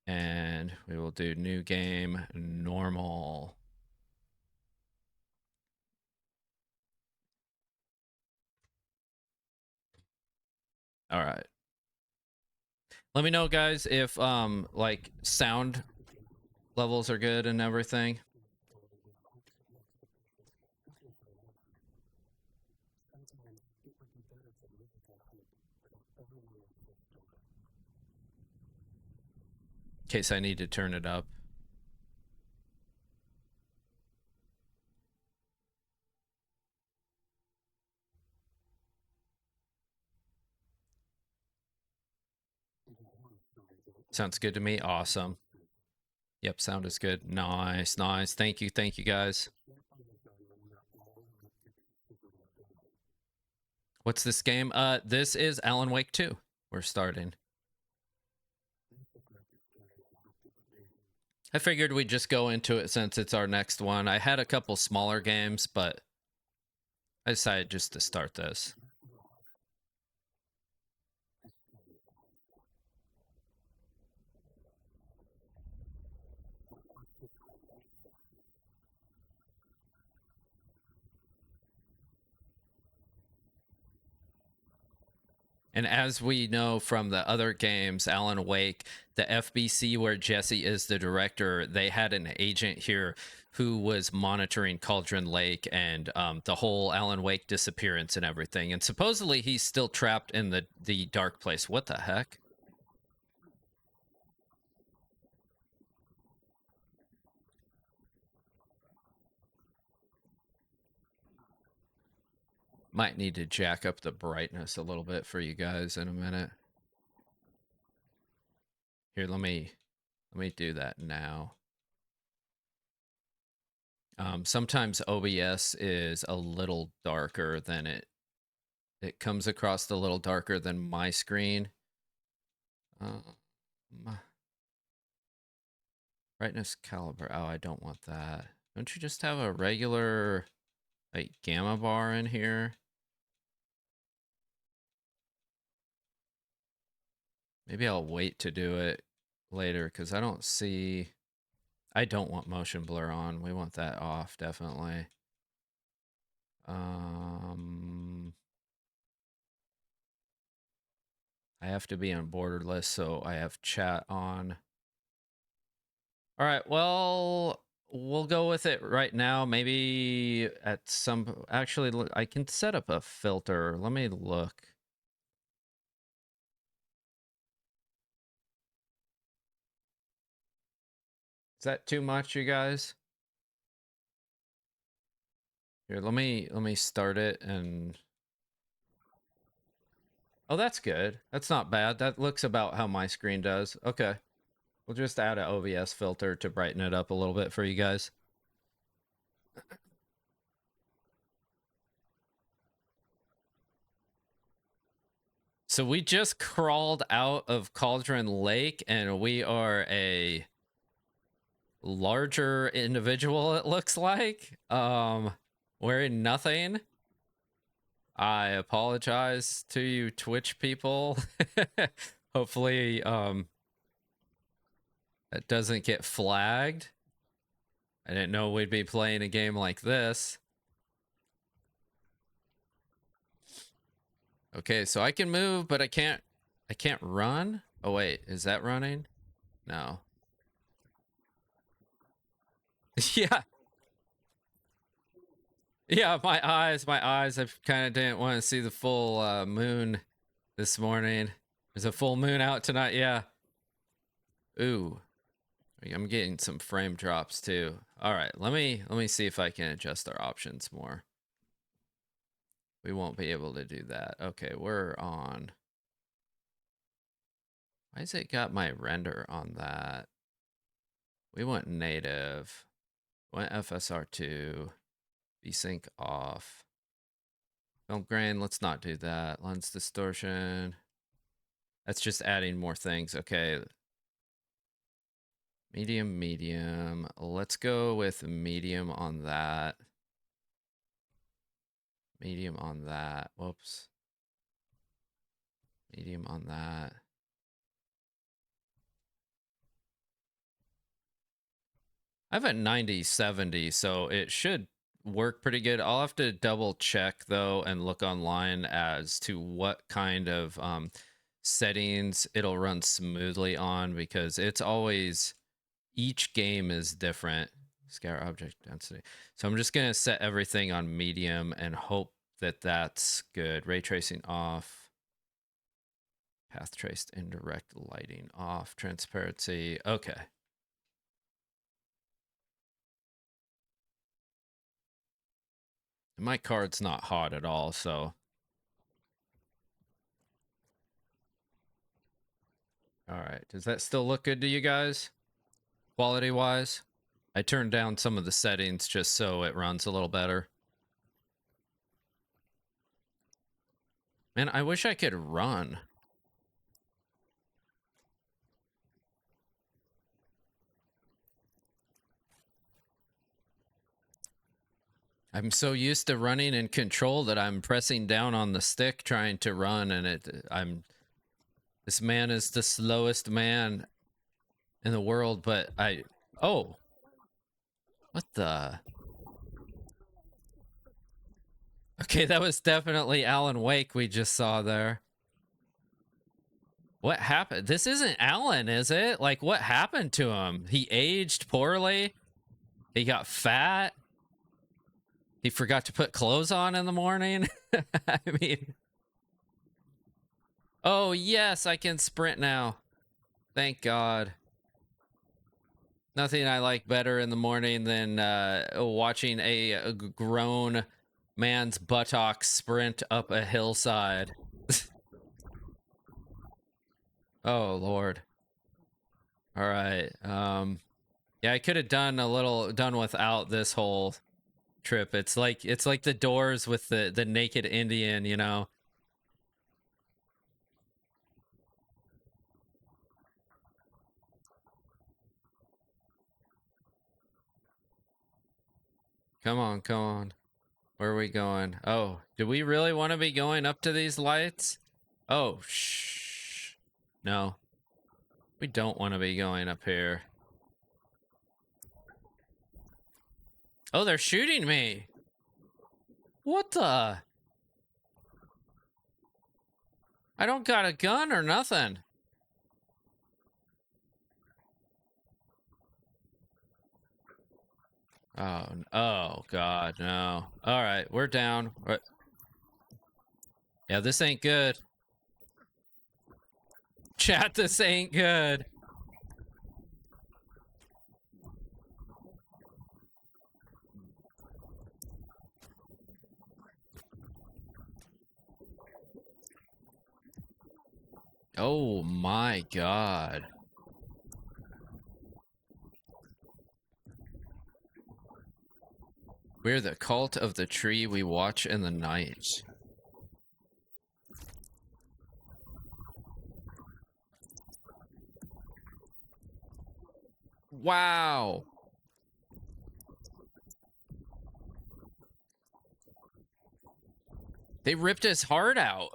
And we will do new game, normal. All right. Let me know, guys, if like sound levels are good and everything. In case I need to turn it up. Sounds good to me. Awesome. Yep, sound is good. Nice, nice. Thank you, guys. What's this game? This is Alan Wake 2. We're starting. I figured we'd just go into it since it's our next one. I had a couple smaller games, but I decided just to start this. And as we know from the other games, Alan Wake, the FBC, where Jesse is the director, they had an agent here who was monitoring Cauldron Lake and the whole Alan Wake disappearance and everything. And supposedly he's still trapped in the dark place. What the heck? Might need to jack up the brightness a little bit for you guys in a minute. Here, let me do that now. Sometimes OBS is a little darker than it comes across a little darker than my screen. Brightness caliber. Oh, I don't want that. Don't you just have a regular like gamma bar in here? Maybe I'll wait to do it later because I don't see. I don't want motion blur on. We want that off, definitely. I have to be on borderless, so I have chat on. All right, well, we'll go with it right now. Maybe at some... Actually, I can set up a filter. Let me look. Is that too much, you guys? Here, let me start it and... Oh, that's good. That's not bad. That looks about how my screen does. Okay. We'll just add an OBS filter to brighten it up a little bit for you guys. So we just crawled out of Cauldron Lake and we are a larger individual, it looks like. Wearing nothing. I apologize to you Twitch people. Hopefully it doesn't get flagged. I didn't know we'd be playing a game like this. Okay, so I can move, but I can't run. Oh wait, is that running? No. Yeah. Yeah, my eyes. I kind of didn't want to see the full moon this morning. There's a full moon out tonight. Yeah. Ooh. I'm getting some frame drops too. All right, let me see if I can adjust our options more. We won't be able to do that. Okay, we're on. Why has it got my render on that? We want native. Want FSR2. VSync off. Film grain, let's not do that. Lens distortion. That's just adding more things. Okay. Medium, medium. Let's go with medium on that. Medium on that. Whoops. Medium on that. I have a 9070, so it should work pretty good. I'll have to double check though and look online as to what kind of settings it'll run smoothly on, because it's always, each game is different. Scatter object density. So I'm just going to set everything on medium and hope that that's good. Ray tracing off. Path traced indirect lighting off. Transparency. Okay. My card's not hot at all, so. All right. Does that still look good to you guys? Quality wise? I turned down some of the settings just so it runs a little better. Man, I wish I could run. I'm so used to running in control that I'm pressing down on the stick trying to run, and this man is the slowest man in the world, but oh. What the? Okay, that was definitely Alan Wake we just saw there. What happened? This isn't Alan, is it? Like, what happened to him? He aged poorly? He got fat? He forgot to put clothes on in the morning? I mean... Oh, yes, I can sprint now. Thank God. Nothing I like better in the morning than watching a grown man's buttocks sprint up a hillside. Oh, Lord. All right. Yeah, I could have done without this whole trip. It's like the Doors with the naked Indian, you know. Come on, come on. Where are we going? Oh, do we really want to be going up to these lights? Oh, shh. No. We don't want to be going up here. Oh, they're shooting me. What the? I don't got a gun or nothing. Oh God, no. All right, we're down. Yeah, this ain't good. Chat, this ain't good. Oh my God. We're the cult of the tree we watch in the night. Wow. They ripped his heart out.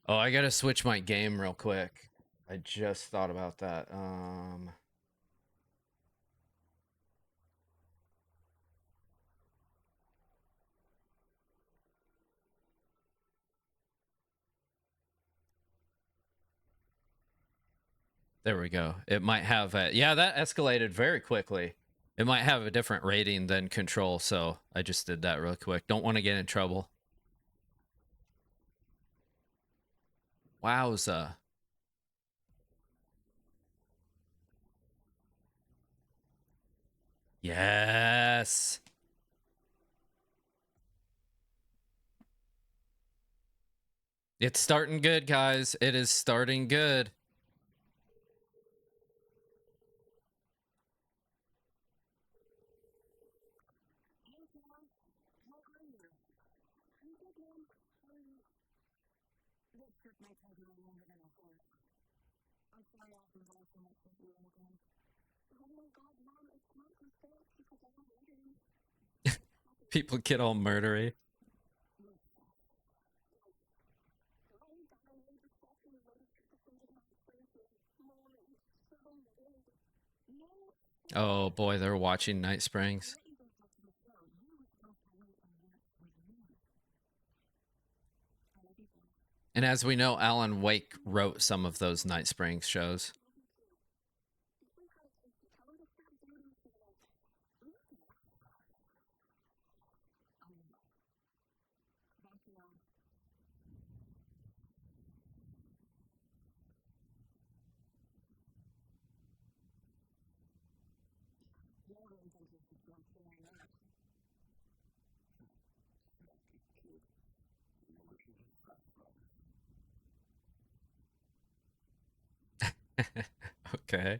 Oh, I gotta switch my game real quick. I just thought about that. There we go. It might have yeah, that escalated very quickly. It might have a different rating than Control, so I just did that real quick. Don't want to get in trouble. Wowza. Yes. It's starting good, guys. It is starting good. People get all murdery. Oh boy, they're watching Night Springs. And as we know, Alan Wake wrote some of those Night Springs shows. Okay.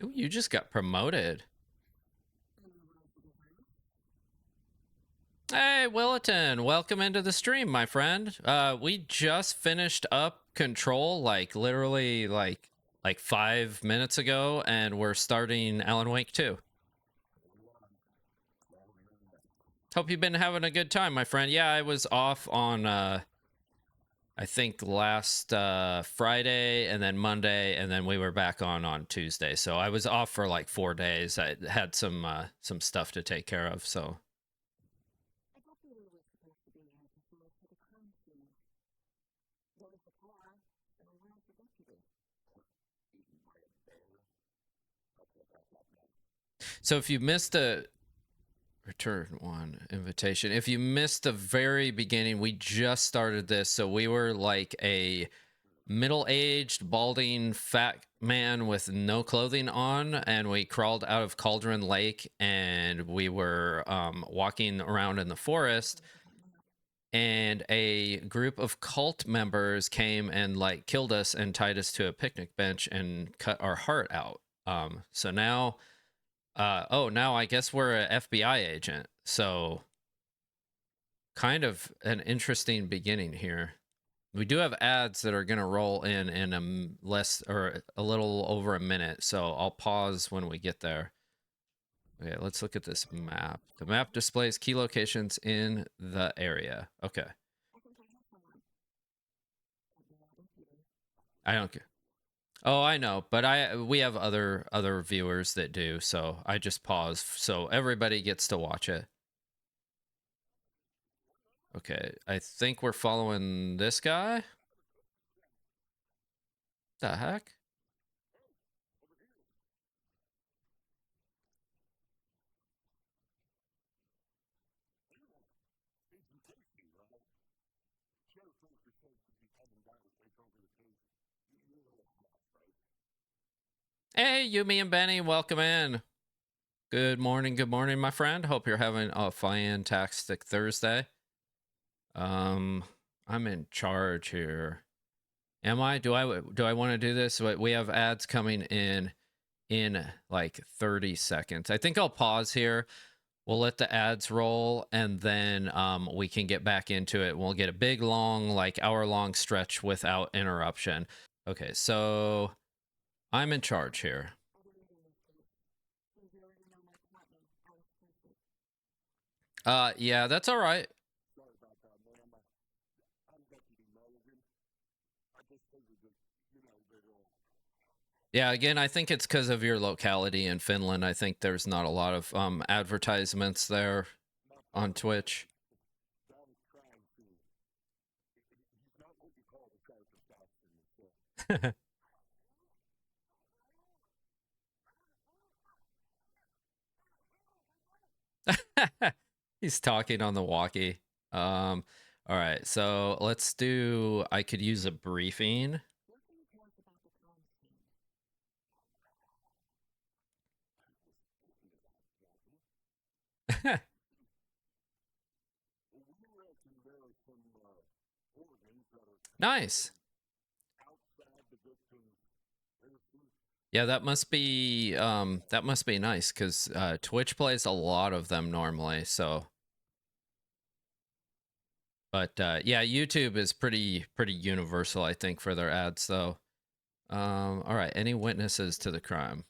Ooh, you just got promoted. Hey, Williton, welcome into the stream, my friend. We just finished up Control, like literally like 5 minutes ago, and we're starting Alan Wake 2. Hope you've been having a good time, my friend. Yeah, I was off on I think last Friday and then Monday, and then we were back on Tuesday. So I was off for like 4 days. I had some stuff to take care of. So if you missed a return one invitation, if you missed the very beginning, we just started this. So we were like a middle-aged, balding, fat man with no clothing on, and we crawled out of Cauldron Lake, and we were walking around in the forest, and a group of cult members came and like killed us and tied us to a picnic bench and cut our heart out. So now now I guess we're an FBI agent. So kind of an interesting beginning here. We do have ads that are going to roll in less or a little over a minute, so I'll pause when we get there. Okay, let's look at this map. The map displays key locations in the area. Okay. I don't care. Oh, I know, but we have other viewers that do, so I just pause so everybody gets to watch it. Okay, I think we're following this guy. The heck? Hey, Yumi and Benny, welcome in. Good morning, my friend. Hope you're having a fantastic Thursday. I'm in charge here. Am I? Do I want to do this? We have ads coming in like 30 seconds. I think I'll pause here. We'll let the ads roll, and then we can get back into it. We'll get a big, long, like hour-long stretch without interruption. Okay, so I'm in charge here. Yeah, that's all right. Yeah, again, I think it's because of your locality in Finland. I think there's not a lot of advertisements there on Twitch. He's talking on the walkie. All right, so let's do. I could use a briefing. Nice. Yeah, that must be nice because Twitch plays a lot of them normally. So, but yeah, YouTube is pretty universal, I think, for their ads. Though. All right. Any witnesses to the crime?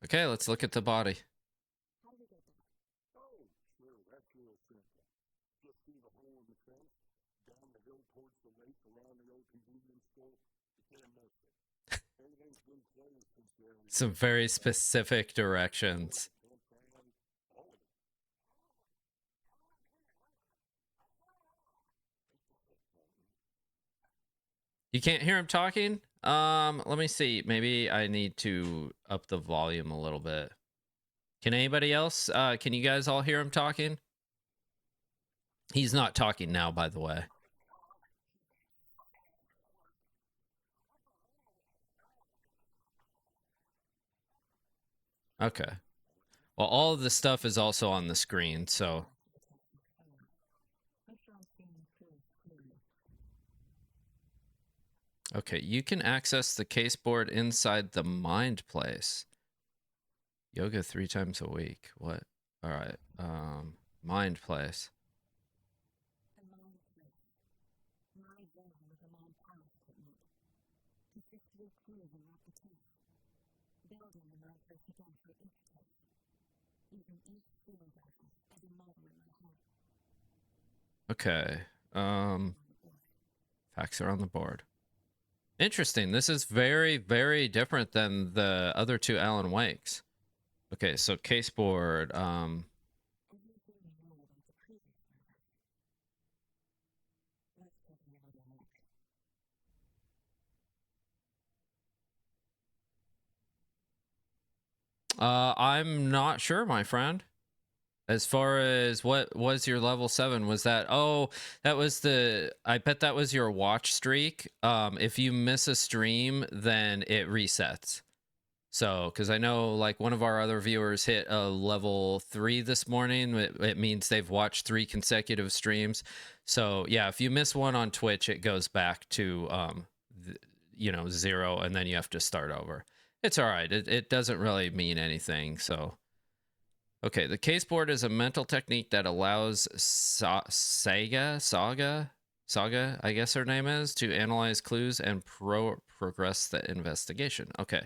Okay, let's look at the body. Some very specific directions. You can't hear him talking? Let me see. Maybe I need to up the volume a little bit. Can anybody else? Can you guys all hear him talking? He's not talking now, by the way. Okay. Well, all of the stuff is also on the screen, so. Okay, you can access the caseboard inside the mind place. Yoga 3 times a week. What? All right. Mind place. Okay. Facts are on the board. Interesting. This is very different than the other two Alan Wakes. Okay, so caseboard. I'm not sure, my friend. As far as what was your level 7, was that, oh, that was the, I bet that was your watch streak. If you miss a stream, then it resets. So, because I know like one of our other viewers hit a level 3 this morning, it means they've watched 3 consecutive streams. So yeah, if you miss one on Twitch, it goes back to, 0, and then you have to start over. It's all right. It doesn't really mean anything. So, okay, the case board is a mental technique that allows Saga, I guess her name is, to analyze clues and progress the investigation. Okay.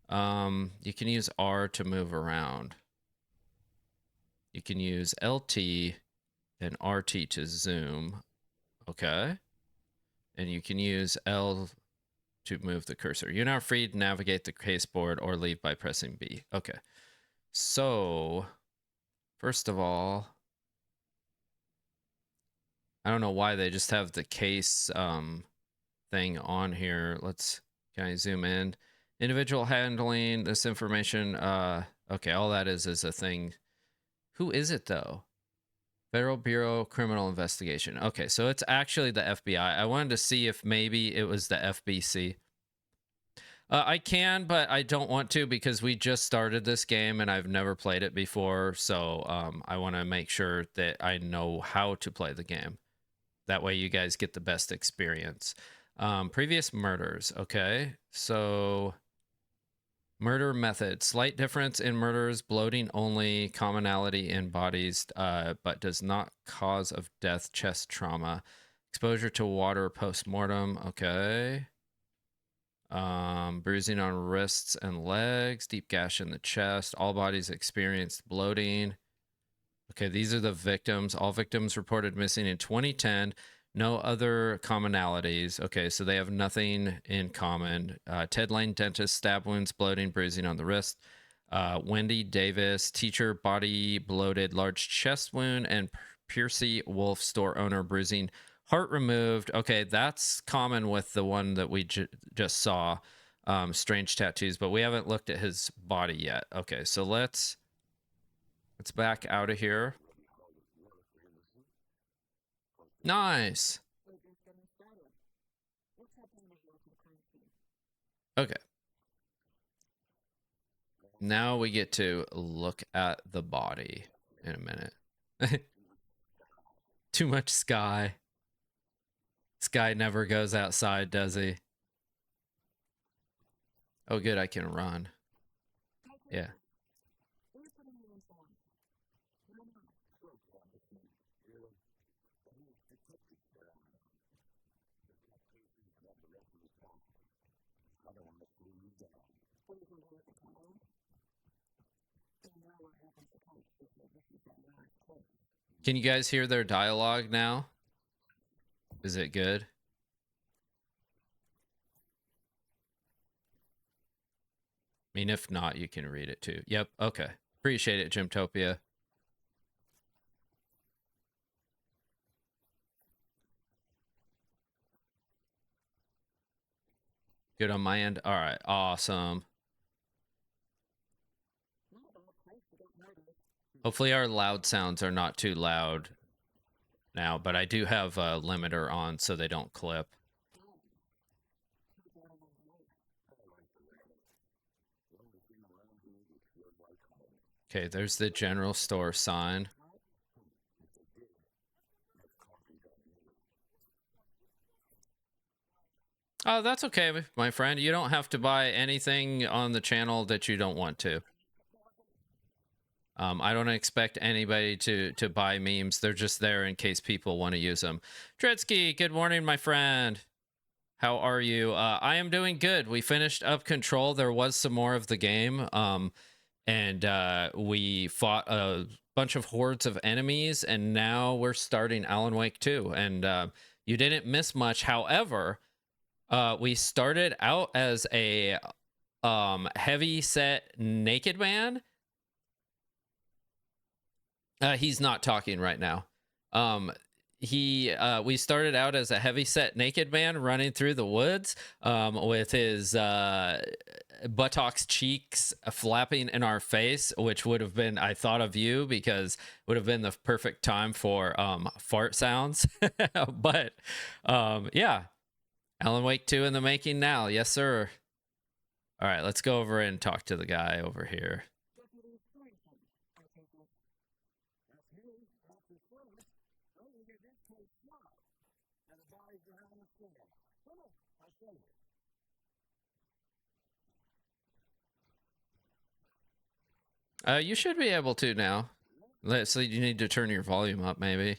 You can use R to move around. You can use LT and RT to zoom. Okay. And you can use L to move the cursor. You're now free to navigate the case board or leave by pressing B. Okay. So, first of all, I don't know why they just have the case thing on here. Can I zoom in? Individual handling this information. Okay, all that is a thing. Who is it though? Federal Bureau of Criminal Investigation. Okay, so it's actually the FBI. I wanted to see if maybe it was the FBC. I can, but I don't want to because we just started this game and I've never played it before. So I want to make sure that I know how to play the game. That way you guys get the best experience. Previous murders. Okay, so murder method. Slight difference in murders, bloating only, commonality in bodies, but does not cause of death, chest trauma. Exposure to water post-mortem. Okay. Bruising on wrists and legs, deep gash in the chest. All bodies experienced bloating. Okay, these are the victims. All victims reported missing in 2010. No other commonalities. Okay, so they have nothing in common. Ted Lane, dentist, stab wounds, bloating, bruising on the wrist. Wendy Davis, teacher, body bloated, large chest wound, and Piercy Wolf, store owner, bruising, heart removed. Okay, that's common with the one that we just saw. Strange tattoos, but we haven't looked at his body yet. Okay, so let's back out of here. Nice. Okay. Now we get to look at the body in a minute. Too much Sky. Sky never goes outside, does he? Oh, good, I can run. Yeah. Can you guys hear their dialogue now? Is it good? I mean, if not, you can read it too. Yep, okay. Appreciate it, Gymtopia. Good on my end. All right, awesome. Hopefully our loud sounds are not too loud now, but I do have a limiter on so they don't clip. Okay, there's the general store sign. Oh, that's okay, my friend. You don't have to buy anything on the channel that you don't want to. I don't expect anybody to buy memes. They're just there in case people want to use them. Tredsky, good morning, my friend. How are you? I am doing good. We finished Up Control. There was some more of the game. And we fought a bunch of hordes of enemies, and now we're starting Alan Wake 2. And you didn't miss much. However, we started out as a heavy set naked man. He's not talking right now. We started out as a heavy set naked man running through the woods with his buttocks cheeks flapping in our face, which would have been, I thought of you because would have been the perfect time for fart sounds. But yeah, Alan Wake 2 in the making now. Yes, sir. All right, let's go over and talk to the guy over here. You should be able to now. So you need to turn your volume up, maybe.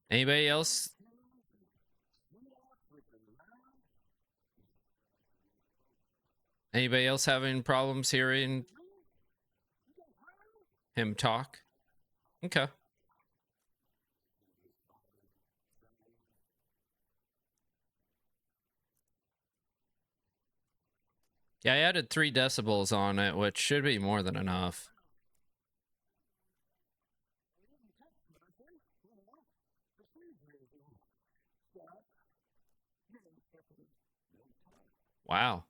Anybody else? Anybody else having problems hearing him talk? Okay. Yeah, I added 3 decibels on it, which should be more than enough. Wow.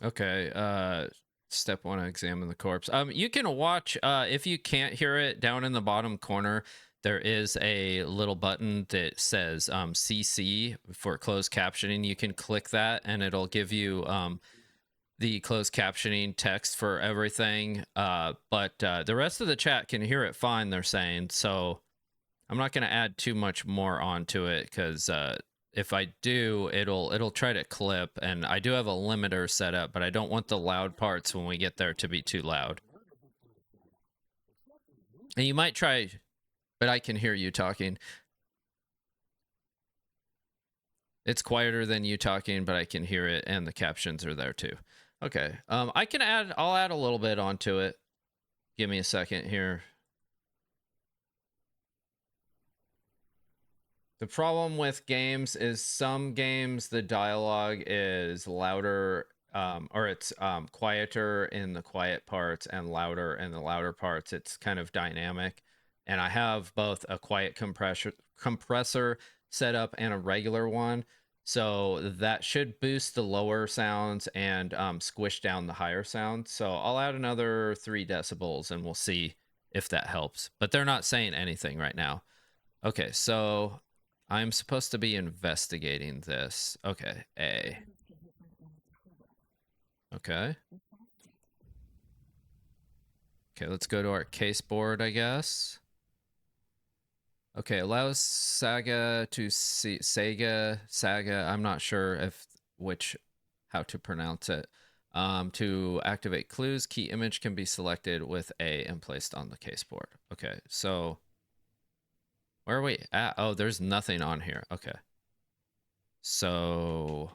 Okay. Step 1, examine the corpse. You can watch if you can't hear it, down in the bottom corner there is a little button that says CC for closed captioning. You can click that and it'll give you the closed captioning text for everything. But the rest of the chat can hear it fine, they're saying. So I'm not going to add too much more onto it because if I do, it'll try to clip, and I do have a limiter set up, but I don't want the loud parts when we get there to be too loud. And you might try, but I can hear you talking. It's quieter than you talking, but I can hear it, and the captions are there too. Okay. I'll add a little bit onto it. Give me a second here. The problem with games is some games the dialogue is louder, or it's quieter in the quiet parts and louder in the louder parts. It's kind of dynamic. and I have both a quiet compressor set up and a regular one. So that should boost the lower sounds and squish down the higher sounds. So I'll add another 3 decibels and we'll see if that helps. But they're not saying anything right now. Okay, so I'm supposed to be investigating this. Okay, A. Okay. Okay, let's go to our case board, I guess. Okay, allows Saga to see Saga, I'm not sure if how to pronounce it. To activate clues, key image can be selected with A and placed on the case board. Okay, so where are we at? Oh, there's nothing on here. Okay. So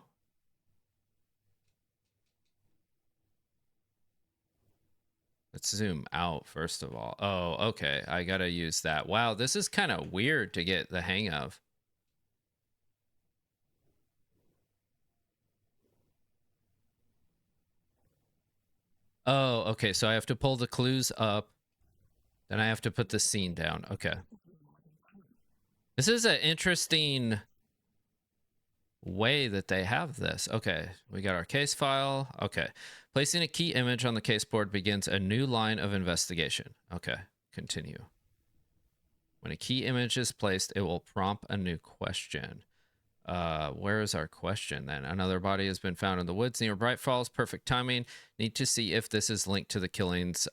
let's zoom out first of all. Oh, okay. I gotta use that. Wow, this is kind of weird to get the hang of. Oh, okay. So I have to pull the clues up. Then I have to put the scene down. Okay. This is an interesting way that they have this. Okay. We got our case file. Okay. Placing a key image on the case board begins a new line of investigation. Okay. Continue. When a key image is placed, it will prompt a new question. Where is our question then? Another body has been found in the woods near Bright Falls. Perfect timing. Need to see if this is linked to the killings.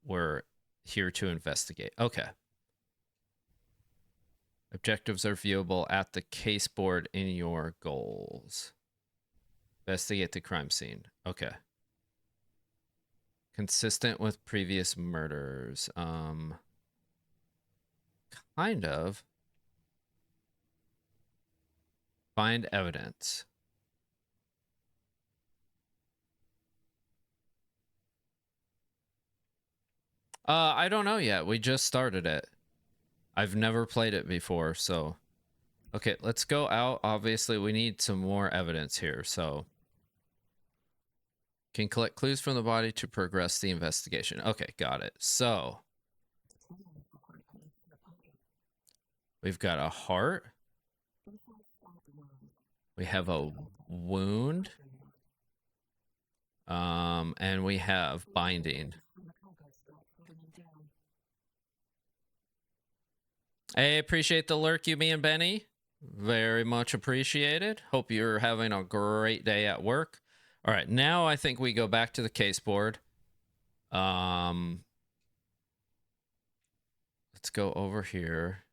We're here to investigate. Okay. Objectives are viewable at the case board in your goals. Investigate the crime scene. Okay. Consistent with previous murders. Kind of. Find evidence. I don't know yet. We just started it. I've never played it before, so... Okay, let's go out. Obviously, we need some more evidence here, so... Can collect clues from the body to progress the investigation. Okay, got it. So... We've got a heart. We have a wound. And we have binding. I appreciate the lurk, you, me, and Benny. Very much appreciated. Hope you're having a great day at work. All right, now I think we go back to the case board. Let's go over here.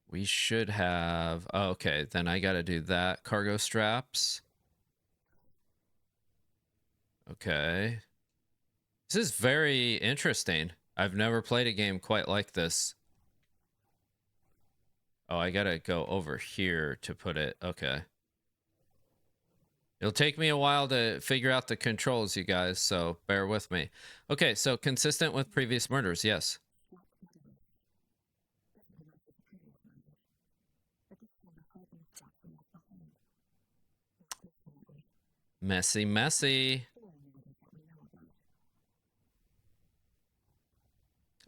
We should have... Oh, okay, then I gotta do that. Cargo straps. Okay. This is very interesting. I've never played a game quite like this. Oh, I gotta go over here to put it. Okay. It'll take me a while to figure out the controls, you guys, so bear with me. Okay, so consistent with previous murders, yes. Messy, messy.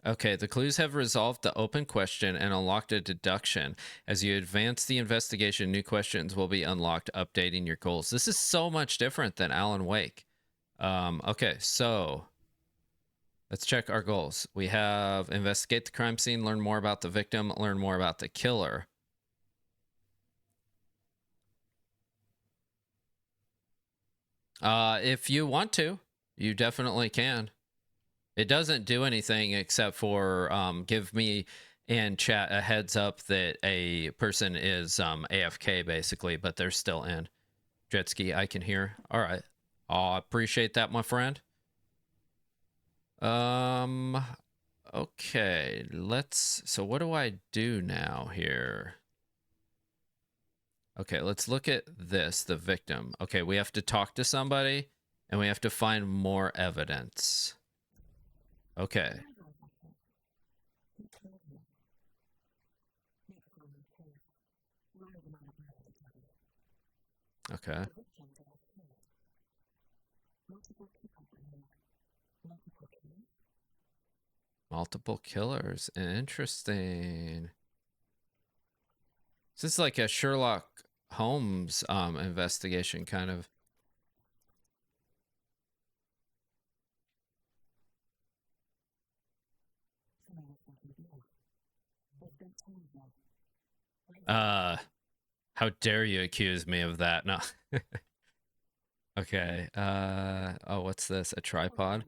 Okay, the clues have resolved the open question and unlocked a deduction. As you advance the investigation, new questions will be unlocked, updating your goals. This is so much different than Alan Wake. Okay, so let's check our goals. We have investigate the crime scene, learn more about the victim, learn more about the killer. If you want to, you definitely can. It doesn't do anything except for give me and chat a heads up that a person is AFK basically, but they're still in. Jet ski, I can hear. All right. I appreciate that, my friend. Okay, so what do I do now here? Okay, let's look at this, the victim. Okay, we have to talk to somebody and we have to find more evidence. Okay. Okay. Multiple killers. Interesting. This is like a Sherlock Holmes investigation kind of. How dare you accuse me of that? No. Okay. Oh, what's this? A tripod?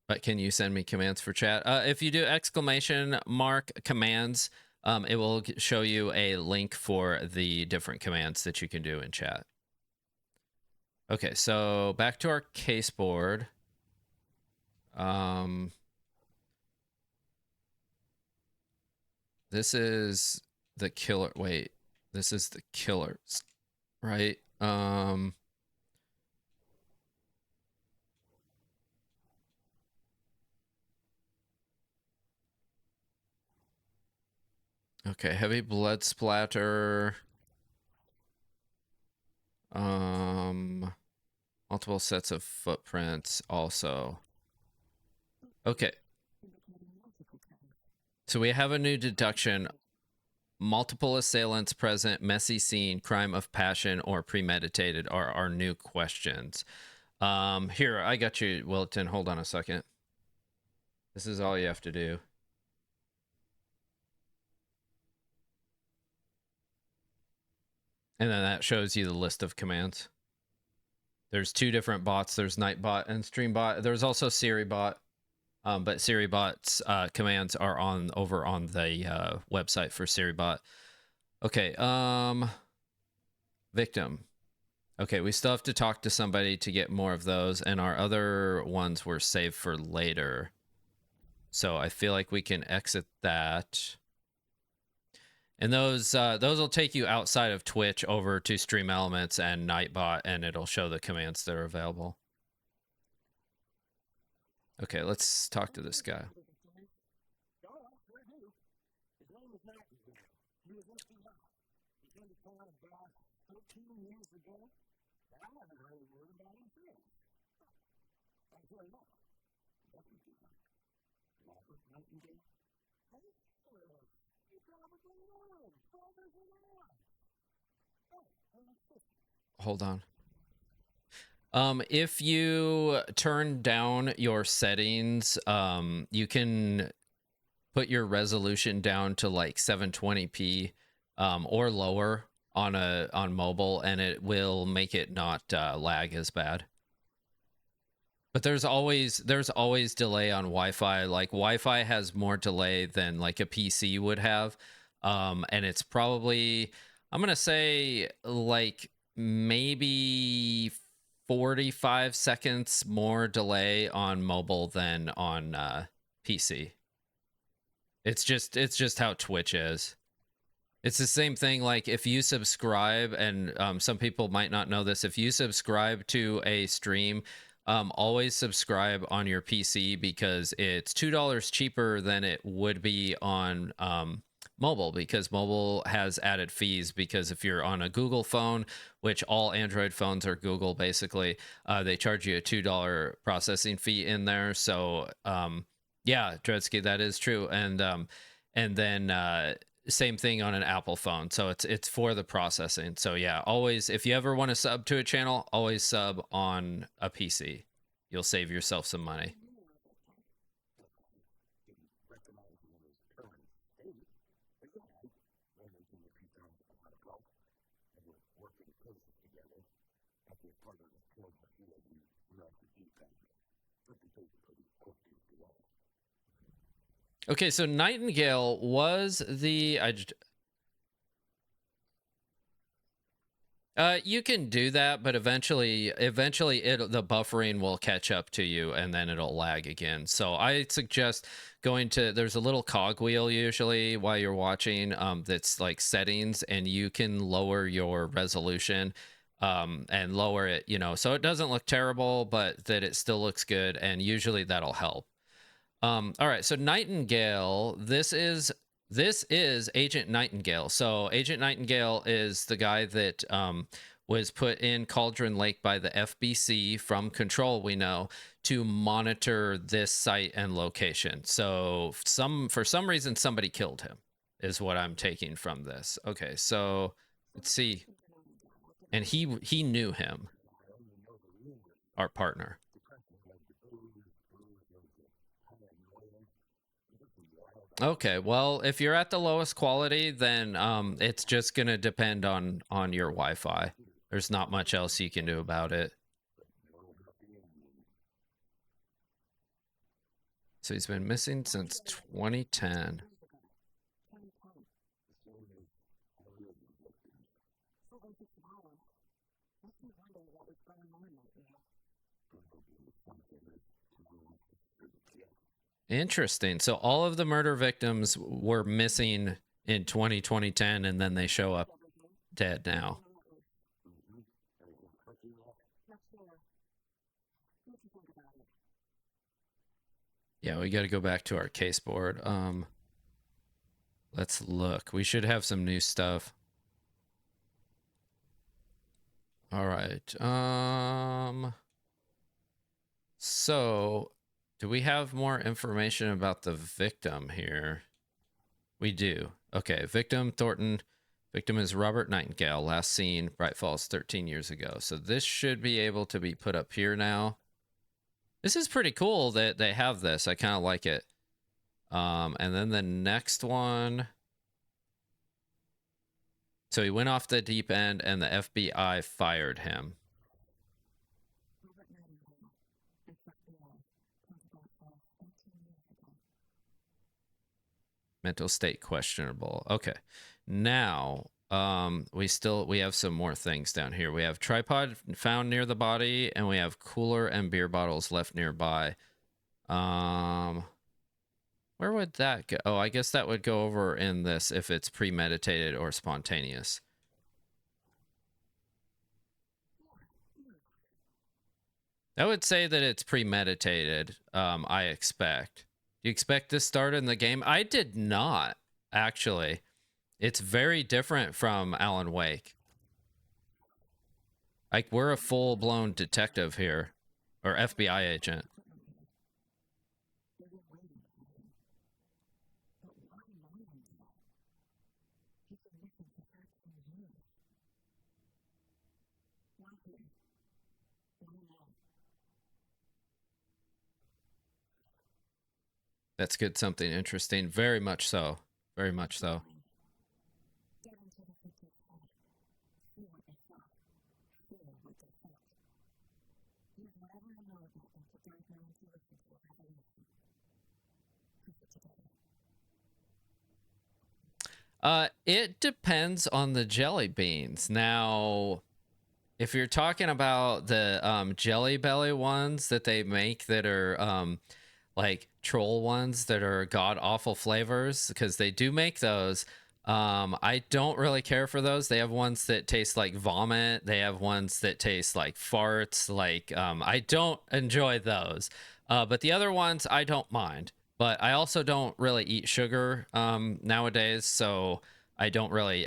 But can you send me commands for chat? If you do exclamation mark commands, it will show you a link for the different commands that you can do in chat. Okay, so back to our case board. This is the killer. Wait, this is the killers, right? Okay, heavy blood splatter. Multiple sets of footprints also. Okay. So we have a new deduction. Multiple assailants present, messy scene, crime of passion, or premeditated are our new questions. Here, I got you, Wilton. Hold on a second. This is all you have to do. And then that shows you the list of commands. There's two different bots. There's Nightbot and Streambot. There's also SiriBot. But SiriBot's commands are over on the website for SiriBot. Okay, victim. Okay, we still have to talk to somebody to get more of those, and our other ones were saved for later. So I feel like we can exit that. And those will take you outside of Twitch over to Stream Elements and Nightbot, and it'll show the commands that are available. Okay, let's talk to this guy. Hold on. If you turn down your settings, you can put your resolution down to like 720p or lower on mobile, and it will make it not lag as bad. But there's always delay on Wi-Fi. Like Wi-Fi has more delay than like a PC would have, and it's probably, I'm gonna say, like maybe 45 seconds more delay on mobile than on PC. It's just how Twitch is. It's the same thing. Like if you subscribe, and some people might not know this, if you subscribe to a stream, always subscribe on your PC, because it's $2 cheaper than it would be on mobile, because mobile has added fees. Because if you're on a Google phone, which all Android phones are Google basically, they charge you a $2 processing fee in there. So yeah, Dredsky, that is true. And then same thing on an Apple phone. So it's for the processing. So yeah, always, if you ever want to sub to a channel, always sub on a PC. You'll save yourself some money. Okay, so Nightingale was the you can do that, but eventually the buffering will catch up to you, and then it'll lag again. So I suggest going to, there's a little cogwheel usually while you're watching, that's like settings, and you can lower your resolution and lower it, so it doesn't look terrible, but that it still looks good, and usually that'll help. All right, so Nightingale, this is this is Agent Nightingale. So Agent Nightingale is the guy that was put in Cauldron Lake by the FBC from Control, we know, to monitor this site and location. So for some reason, somebody killed him, is what I'm taking from this. Okay, so let's see. And he knew him, our partner. Okay, well, if you're at the lowest quality, then it's just gonna depend on your Wi-Fi. There's not much else you can do about it. So he's been missing since 2010. Interesting. So all of the murder victims were missing in 2010, and then they show up dead now. Yeah, we got to go back to our case board. Let's look. We should have some new stuff. All right. So do we have more information about the victim here? We do. Okay, victim Thornton. Victim is Robert Nightingale, last seen Bright Falls 13 years ago. So this should be able to be put up here now. This is pretty cool that they have this. I kind of like it. And then the next one. So he went off the deep end and the FBI fired him. Mental state questionable. Okay. Now, we have some more things down here. We have tripod found near the body, and we have cooler and beer bottles left nearby. Where would that go? Oh, I guess that would go over in this if it's premeditated or spontaneous. I would say that it's premeditated, I expect. Do you expect this started in the game? I did not, actually. It's very different from Alan Wake. Like, we're a full-blown detective here, or FBI agent. That's good, something interesting. Very much so. Very much so. It depends on the jelly beans. Now, if you're talking about the Jelly Belly ones that they make that are like troll ones that are god awful flavors, because they do make those. I don't really care for those. They have ones that taste like vomit. They have ones that taste like farts. Like I don't enjoy those. But the other ones I don't mind. But I also don't really eat sugar nowadays, so I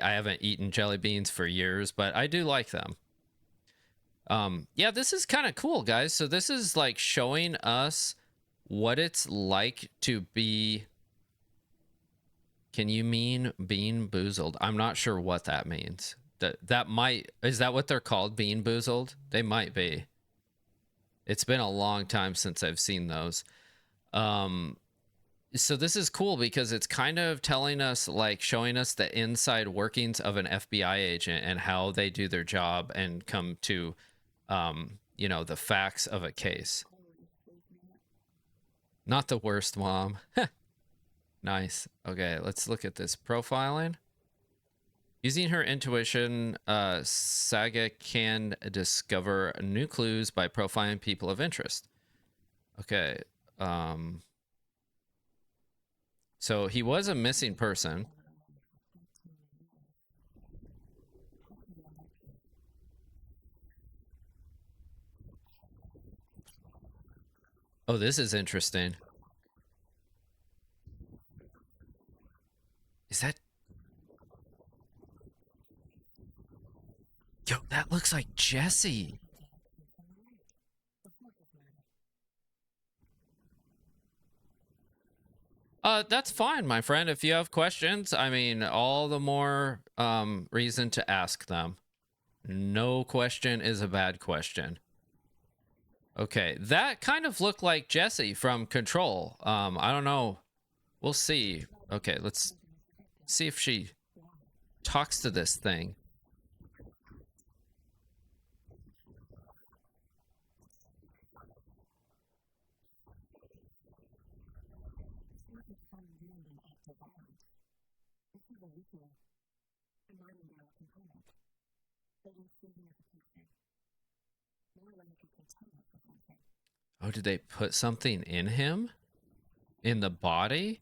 haven't eaten jelly beans for years, but I do like them. Yeah, this is kind of cool, guys. So this is like showing us what it's like to be. Can you mean bean boozled? I'm not sure what that means. Is that what they're called? Bean boozled? They might be. It's been a long time since I've seen those. So this is cool because it's kind of telling us, like, showing us the inside workings of an FBI agent and how they do their job and come to, the facts of a case. Not the worst, Mom. Nice. Okay, let's look at this profiling. Using her intuition, Saga can discover new clues by profiling people of interest. Okay. So he was a missing person. Oh, this is interesting. looks like Jesse. That's fine, my friend. If you have questions, I mean, all the more reason to ask them. No question is a bad question. Okay, that kind of looked like Jesse from Control. I don't know. We'll see. Okay, let's see if she talks to this thing. Oh, did they put something in him? In the body?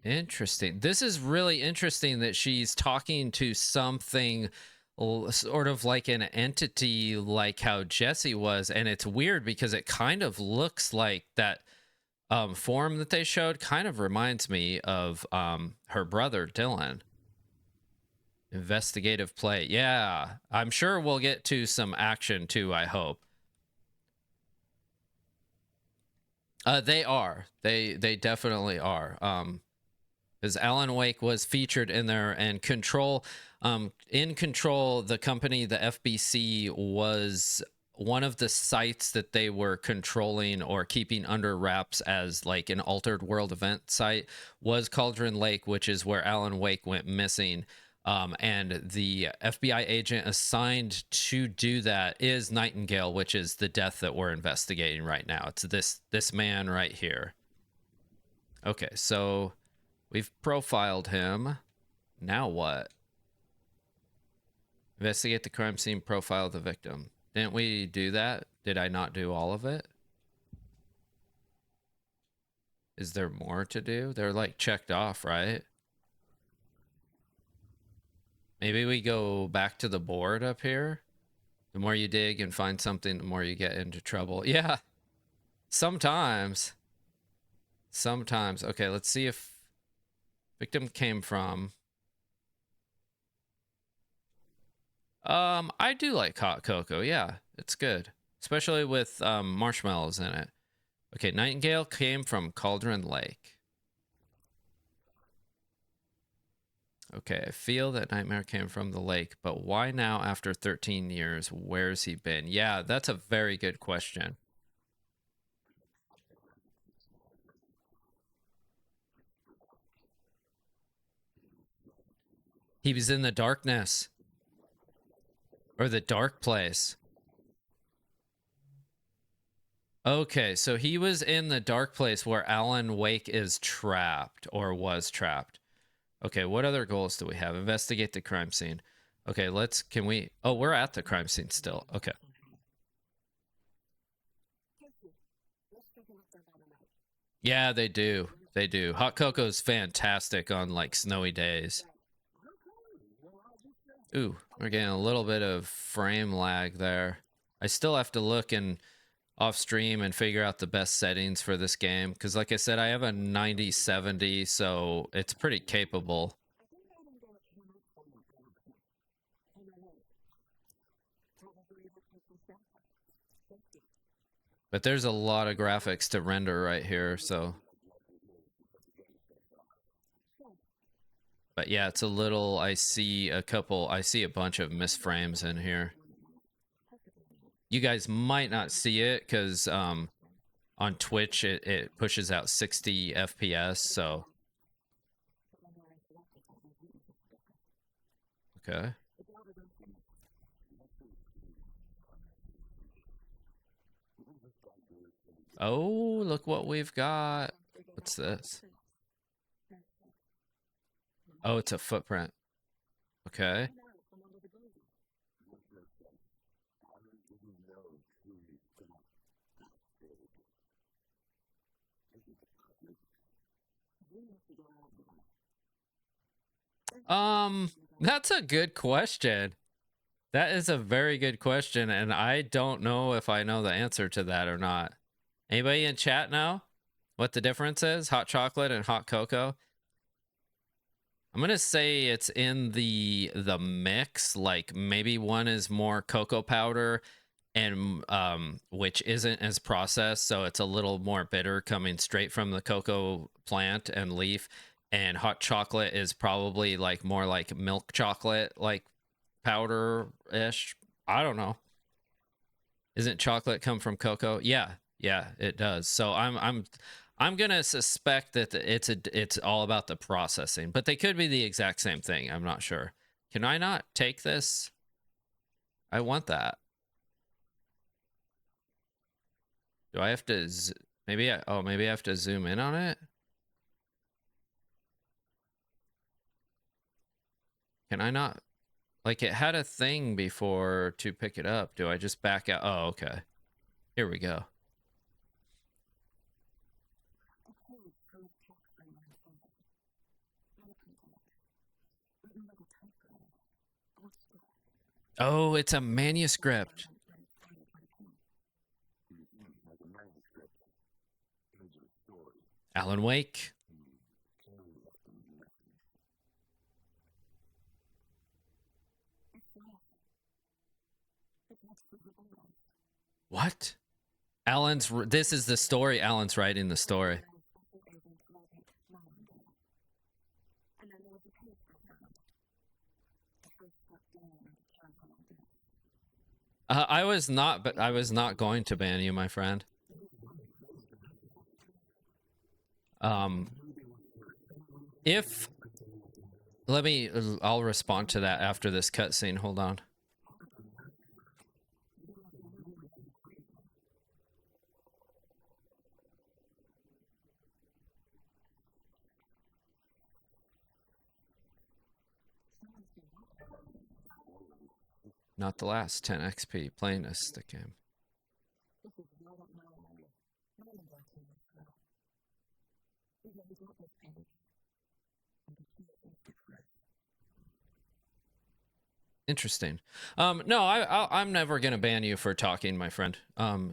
Interesting. This is really interesting that she's talking to something sort of like an entity like how Jesse was. And it's weird because it kind of looks like that form that they showed kind of reminds me of her brother, Dylan. Investigative play. Yeah, I'm sure we'll get to some action too, I hope. They are. They definitely are. Because Alan Wake was featured in there, and Control, in Control, the company, the FBC, was one of the sites that they were controlling or keeping under wraps as like an altered world event site was Cauldron Lake, which is where Alan Wake went missing. And the FBI agent assigned to do that is Nightingale, which is the death that we're investigating right now. It's this man right here. Okay, so we've profiled him. Now what? Investigate the crime scene, profile the victim. Didn't we do that? Did I not do all of it? Is there more to do? They're like checked off, right? Maybe we go back to the board up here. The more you dig and find something, the more you get into trouble. Yeah. Sometimes. Sometimes. Okay, let's see if victim came from. I do like hot cocoa. Yeah, it's good. Especially with marshmallows in it. Okay, Nightingale came from Cauldron Lake. Okay, I feel that Nightmare came from the lake, but why now after 13 years? Where's he been? Yeah, that's a very good question. He was in the darkness. Or the dark place. Okay, so he was in the dark place where Alan Wake is trapped or was trapped. Okay, what other goals do we have? Investigate the crime scene. Okay, can we... Oh, we're at the crime scene still. Okay. Yeah, they do. They do. Hot cocoa's fantastic on, like, snowy days. Ooh, we're getting a little bit of frame lag there. I still have to look and off stream and figure out the best settings for this game. Because like I said, I have a 9070, so it's pretty capable. But there's a lot of graphics to render right here, so... But yeah, it's a little... I see a bunch of misframes in here. You guys might not see it, because on Twitch, it pushes out 60 FPS, so... Okay. Oh, look what we've got. What's this? Oh, it's a footprint. Okay. That's a good question. That is a very good question, and I don't know if I know the answer to that or not. Anybody in chat know what the difference is? Hot chocolate and hot cocoa? I'm gonna say it's in the mix. Like maybe one is more cocoa powder, and which isn't as processed, so it's a little more bitter coming straight from the cocoa plant and leaf. And hot chocolate is probably like more like milk chocolate, like powder ish. I don't know. Isn't chocolate come from cocoa? Yeah, yeah, it does. So I'm gonna suspect that it's all about the processing, but they could be the exact same thing. I'm not sure. Can I not take this? I want that. Do I have to? Maybe maybe I have to zoom in on it. Can I not? Like it had a thing before to pick it up. Do I just back out? Oh, okay. Here we go. Oh, it's a manuscript. Alan Wake. What? This is the story. Alan's writing the story. But I was not going to ban you, my friend. Um, if I'll respond to that after this cutscene. Hold on. Not the last 10 XP playing a stick game. Interesting. No, I'm never gonna ban you for talking, my friend.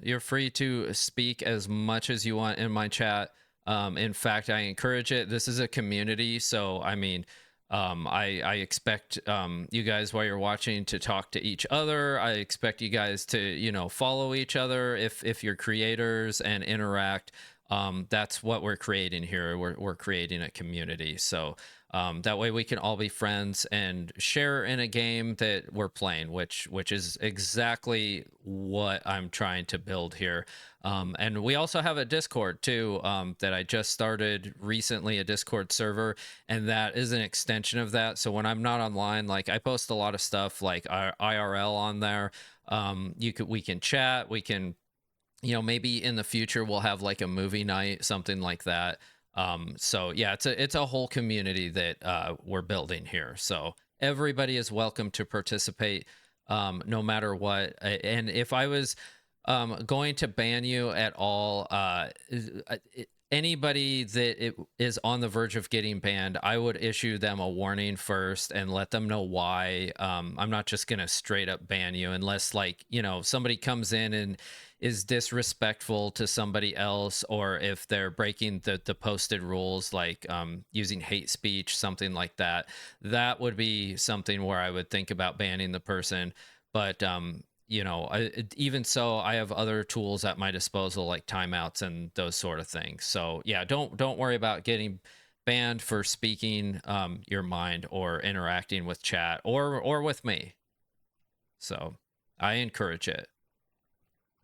You're free to speak as much as you want in my chat. In fact, I encourage it. This is a community, so I mean, I expect you guys while you're watching to talk to each other. I expect you guys to follow each other if you're creators and interact. That's what we're creating here. We're creating a community, so that way we can all be friends and share in a game that we're playing, which is exactly what I'm trying to build here. And we also have a Discord too, that I just started recently, a Discord server, and that is an extension of that. So when I'm not online, like I post a lot of stuff like IRL on there. We can chat, we can maybe in the future we'll have like a movie night, something like that. So yeah, it's a whole community that we're building here. So everybody is welcome to participate, no matter what. And if I was going to ban you at all, anybody that is on the verge of getting banned, I would issue them a warning first and let them know why. I'm not just gonna straight up ban you unless like somebody comes in and is disrespectful to somebody else, or if they're breaking the posted rules, like using hate speech, something like that. That would be something where I would think about banning the person. But even so, I have other tools at my disposal, like timeouts and those sort of things. So yeah, don't worry about getting banned for speaking your mind or interacting with chat or with me. So I encourage it.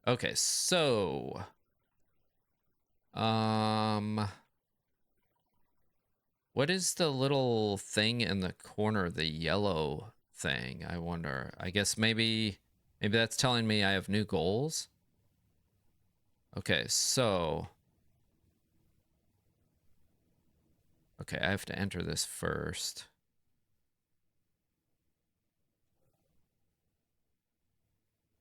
Okay, so what is the little thing in the corner, the yellow thing? I wonder. I guess maybe that's telling me I have new goals. Okay, so okay, I have to enter this first.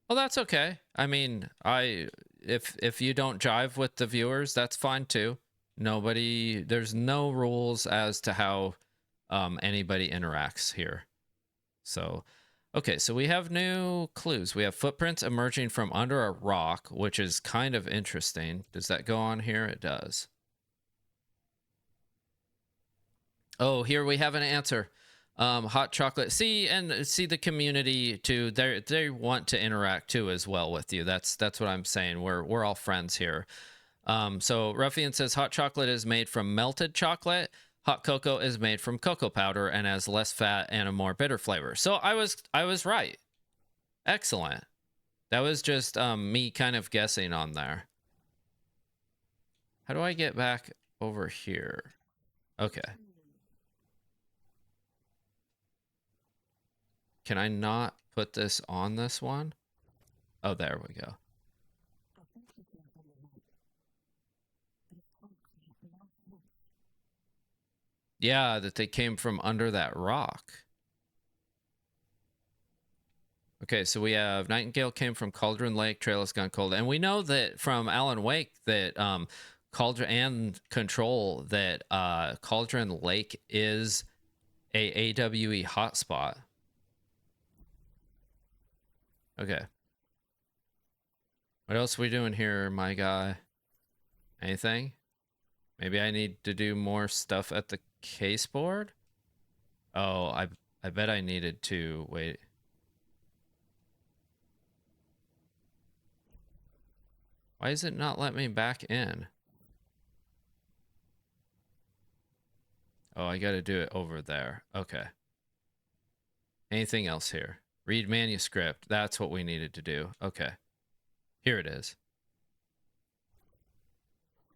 Well, that's okay. I mean, if you don't jive with the viewers, that's fine too. There's no rules as to how anybody interacts here. So, okay, so we have new clues. We have footprints emerging from under a rock, which is kind of interesting. Does that go on here? It does. Oh, here we have an answer. Hot chocolate. See, and see the community too. They want to interact too as well with you. That's what I'm saying. We're all friends here. So Ruffian says hot chocolate is made from melted chocolate. Hot cocoa is made from cocoa powder and has less fat and a more bitter flavor. So I was right. Excellent. That was just me kind of guessing on there. How do I get back over here? Okay. Can I not put this on this one? Oh, there we go. Yeah, that they came from under that rock. Okay, so we have Nightingale came from Cauldron Lake, Trail has gone cold. And we know that from Alan Wake that Cauldron and Control that Cauldron Lake is a AWE hotspot. Okay. What else are we doing here, my guy? Anything? Maybe I need to do more stuff at the case board? Oh, I bet I needed to wait. Why is it not letting me back in? Oh, I gotta do it over there. Okay. Anything else here? Read manuscript. That's what we needed to do. Okay. Here it is.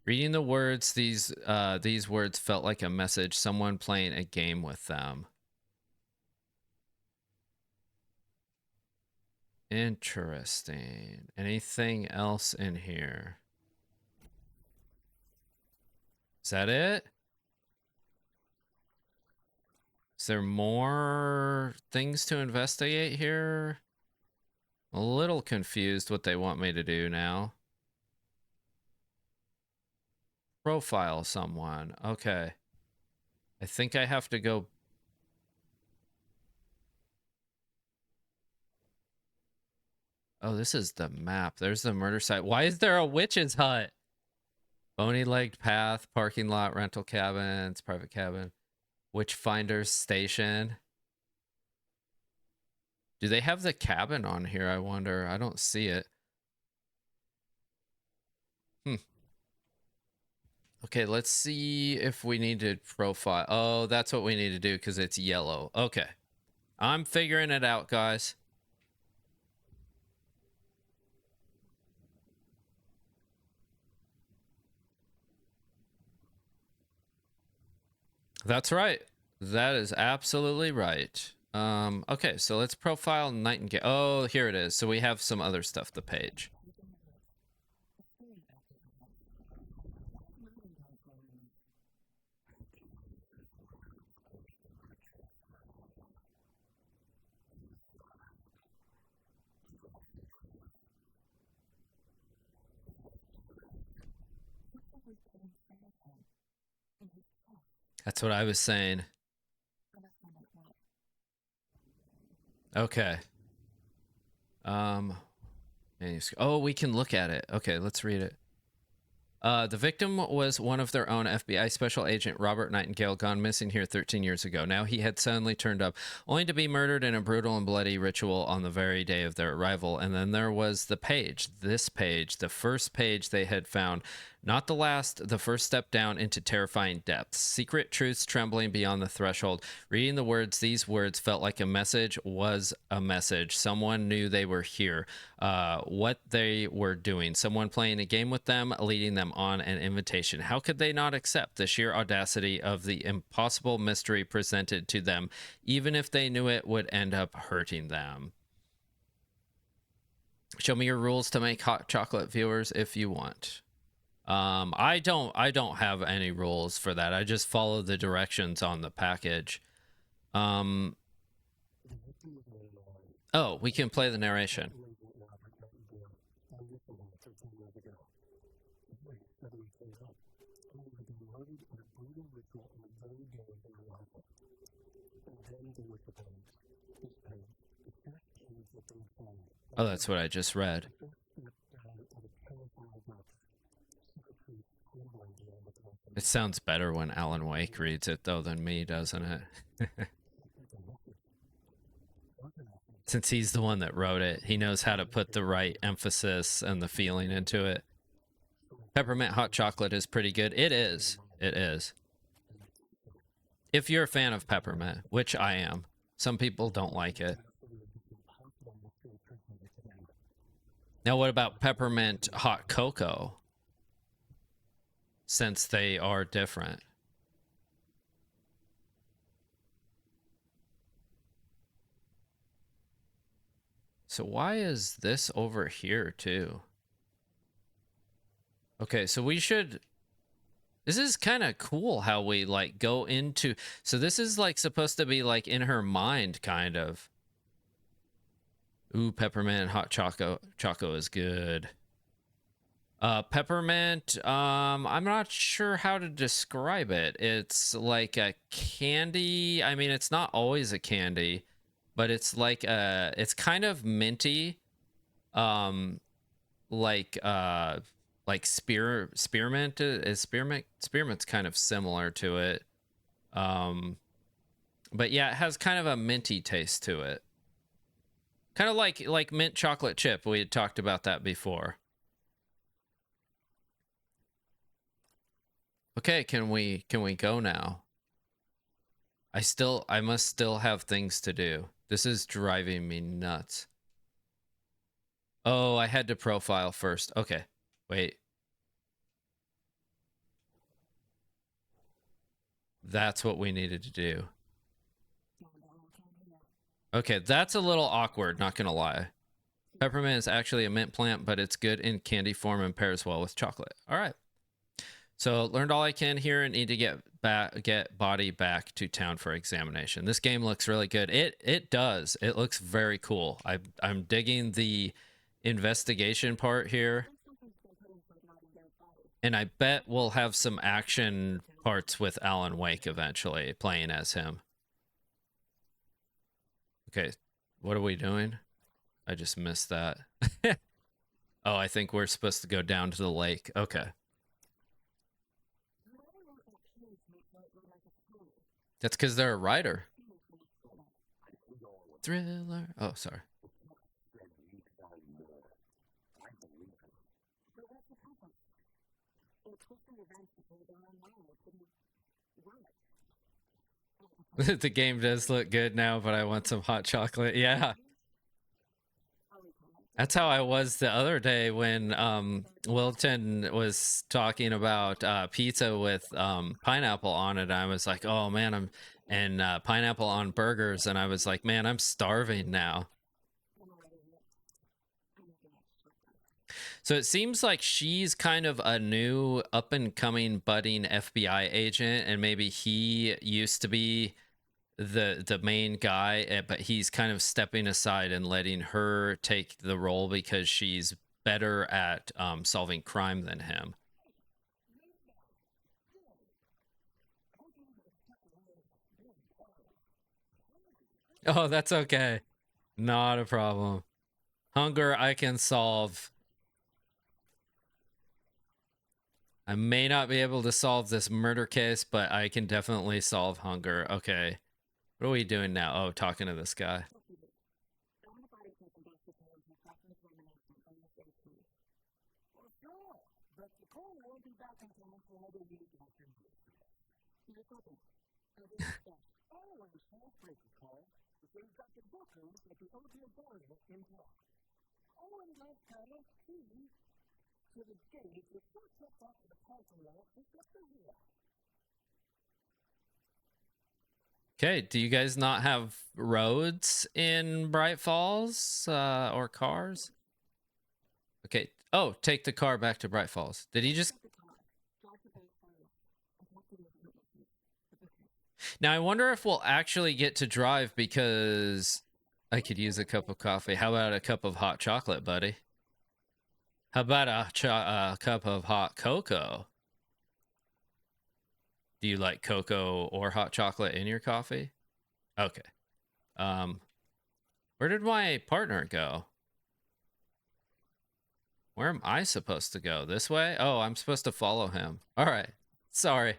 Reading the words, these words felt like a message, someone playing a game with them. Interesting. Anything else in here? Is that it? Is there more things to investigate here? I'm a little confused what they want me to do now. Profile someone. Okay. I think I have to go. Oh, this is the map. There's the murder site. Why is there a witch's hut? Bony-legged path, parking lot, rental cabins, private cabin, witchfinder's station. Do they have the cabin on here? I wonder. I don't see it. Okay, let's see if we need to profile. Oh, that's what we need to do because it's yellow. Okay. I'm figuring it out, guys. That's right. That is absolutely right. Okay, so let's profile Nightingale. Oh, here it is. So we have some other stuff, the page. That's what I was saying. Okay. Oh, we can look at it. Okay, let's read it. The victim was one of their own FBI special agent, Robert Nightingale, gone missing here 13 years ago. Now he had suddenly turned up, only to be murdered in a brutal and bloody ritual on the very day of their arrival. And then there was the page, this page, the first page they had found. Not the last, the first step down into terrifying depths. Secret truths trembling beyond the threshold. Reading the words, these words felt like a message was a message. Someone knew they were here, what they were doing. Someone playing a game with them, leading them on an invitation. How could they not accept the sheer audacity of the impossible mystery presented to them, even if they knew it would end up hurting them? Show me your rules to make hot chocolate, viewers, if you want. I don't have any rules for that. I just follow the directions on the package. Oh, we can play the narration. Oh, that's what I just read. sounds better when Alan Wake reads it, though, than me, doesn't it? Since he's the one that wrote it, he knows how to put the right emphasis and the feeling into it. Peppermint hot chocolate is pretty good. It is. It is. If you're a fan of peppermint, which I am. Some people don't like it. Now, what about peppermint hot cocoa? Since they are different. So why is this over here too? Okay, so we should... This is kind of cool how we like go into... So this is like supposed to be like in her mind, kind of. Ooh, peppermint hot choco is good. Peppermint, I'm not sure how to describe it. It's like a candy. I mean, it's not always a candy, but it's like it's kind of minty. Like spearmint is spearmint's kind of similar to it. But yeah, it has kind of a minty taste to it. Kind of like mint chocolate chip. We had talked about that before. Okay, can we go now? I must still have things to do. This is driving me nuts. Oh, I had to profile first. Okay. Wait. That's what we needed to do. Okay, that's a little awkward, not gonna lie. Peppermint is actually a mint plant, but it's good in candy form and pairs well with chocolate. All right. So learned all I can here and need to get body back to town for examination. This game looks really good. It does. It looks very cool. I'm digging the investigation part here. And I bet we'll have some action parts with Alan Wake eventually, playing as him. Okay, what are we doing? I just missed that. Oh, I think we're supposed to go down to the lake. Okay. That's because they're a writer. Thriller. Oh, sorry. The game does look good now, but I want some hot chocolate. Yeah. That's how I was the other day when Wilton was talking about pizza with pineapple on it. I was like, oh man, and pineapple on burgers, and I was like, man, I'm starving now. So it seems like she's kind of a new up and coming budding FBI agent, and maybe he used to be the main guy, but he's kind of stepping aside and letting her take the role because she's better at solving crime than him. Oh, that's okay. Not a problem. Hunger I can solve. I may not be able to solve this murder case, but I can definitely solve hunger. Okay. What are we doing now? Oh, talking to this guy. Okay, do you guys not have roads in Bright Falls or cars? Okay. Oh, take the car back to Bright Falls. Did he just... Now, I wonder if we'll actually get to drive because I could use a cup of coffee. How about a cup of hot chocolate, buddy? How about a cup of hot cocoa? Do you like cocoa or hot chocolate in your coffee? Okay. Where did my partner go? Where am I supposed to go? This way? Oh, I'm supposed to follow him. All right. Sorry.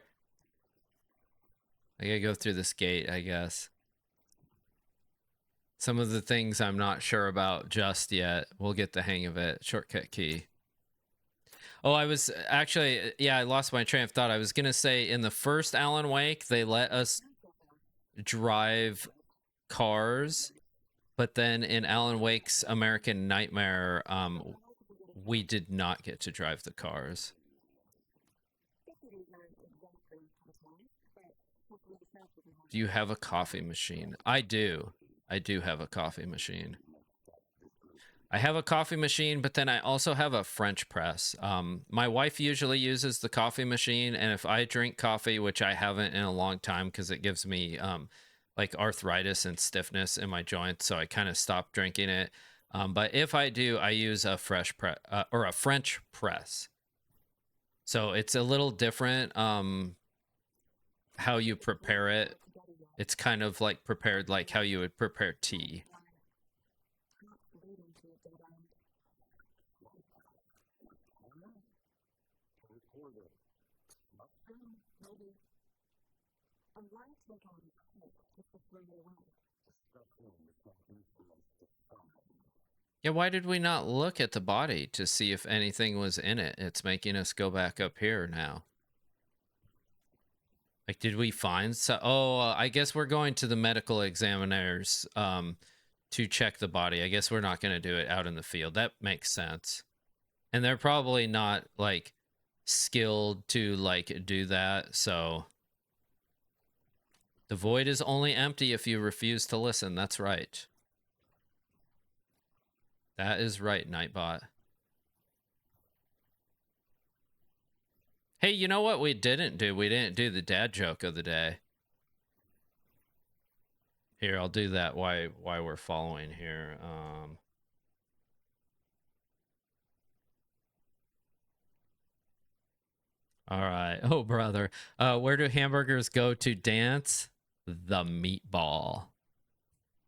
I gotta go through this gate, I guess. Some of the things I'm not sure about just yet. We'll get the hang of it. Shortcut key. Oh, I was actually, yeah, I lost my train of thought. I was gonna say in the first Alan Wake, they let us drive cars, but then in Alan Wake's American Nightmare, we did not get to drive the cars. Do you have a coffee machine? I do. I do have a coffee machine. I have a coffee machine, but then I also have a French press. My wife usually uses the coffee machine, and if I drink coffee, which I haven't in a long time because it gives me like arthritis and stiffness in my joints, so I kind of stopped drinking it. But if I do, I use a fresh press or a French press. So it's a little different how you prepare it. It's kind of like prepared like how you would prepare tea. Yeah, why did we not look at the body to see if anything was in it? It's making us go back up here now. Like, did we find so? Oh, I guess we're going to the medical examiners to check the body. I guess we're not going to do it out in the field. That makes sense. And they're probably not like skilled to like do that. So the void is only empty if you refuse to listen. That's right. That is right, Nightbot. Hey, you know what we didn't do? We didn't do the dad joke of the day. Here, I'll do that why we're following here. All right. Oh, brother. Where do hamburgers go to dance? The meatball.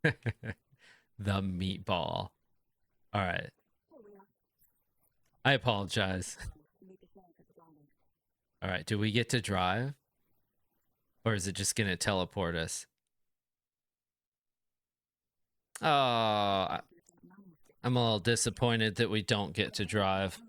The meatball. All right. I apologize. All right. Do we get to drive? Or is it just going to teleport us? Oh, I'm a little disappointed that we don't get to drive.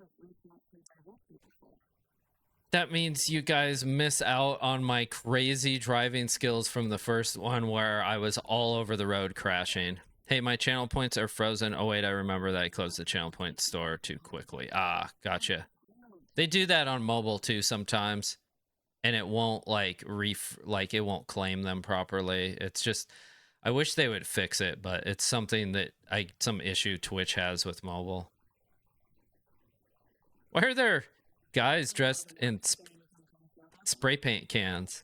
That means you guys miss out on my crazy driving skills from the first one where I was all over the road crashing. Hey, my channel points are frozen. Oh, wait, I remember that I closed the channel point store too quickly. Ah, gotcha. They do that on mobile too sometimes, and it won't like it won't claim them properly. It's just I wish they would fix it, but it's something that some issue Twitch has with mobile. Why are there guys dressed in spray paint cans?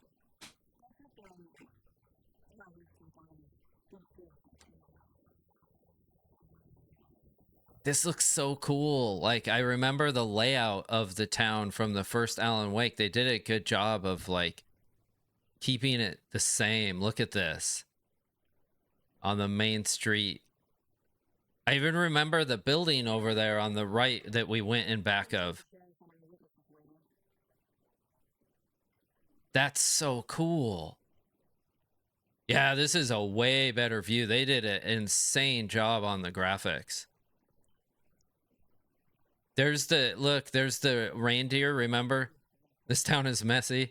This looks so cool. Like, I remember the layout of the town from the first Alan Wake. They did a good job of like keeping it the same. Look at this on the main street. I even remember the building over there on the right that we went in back of. That's so cool. Yeah, this is a way better view. They did an insane job on the graphics. There's the reindeer, remember? This town is messy.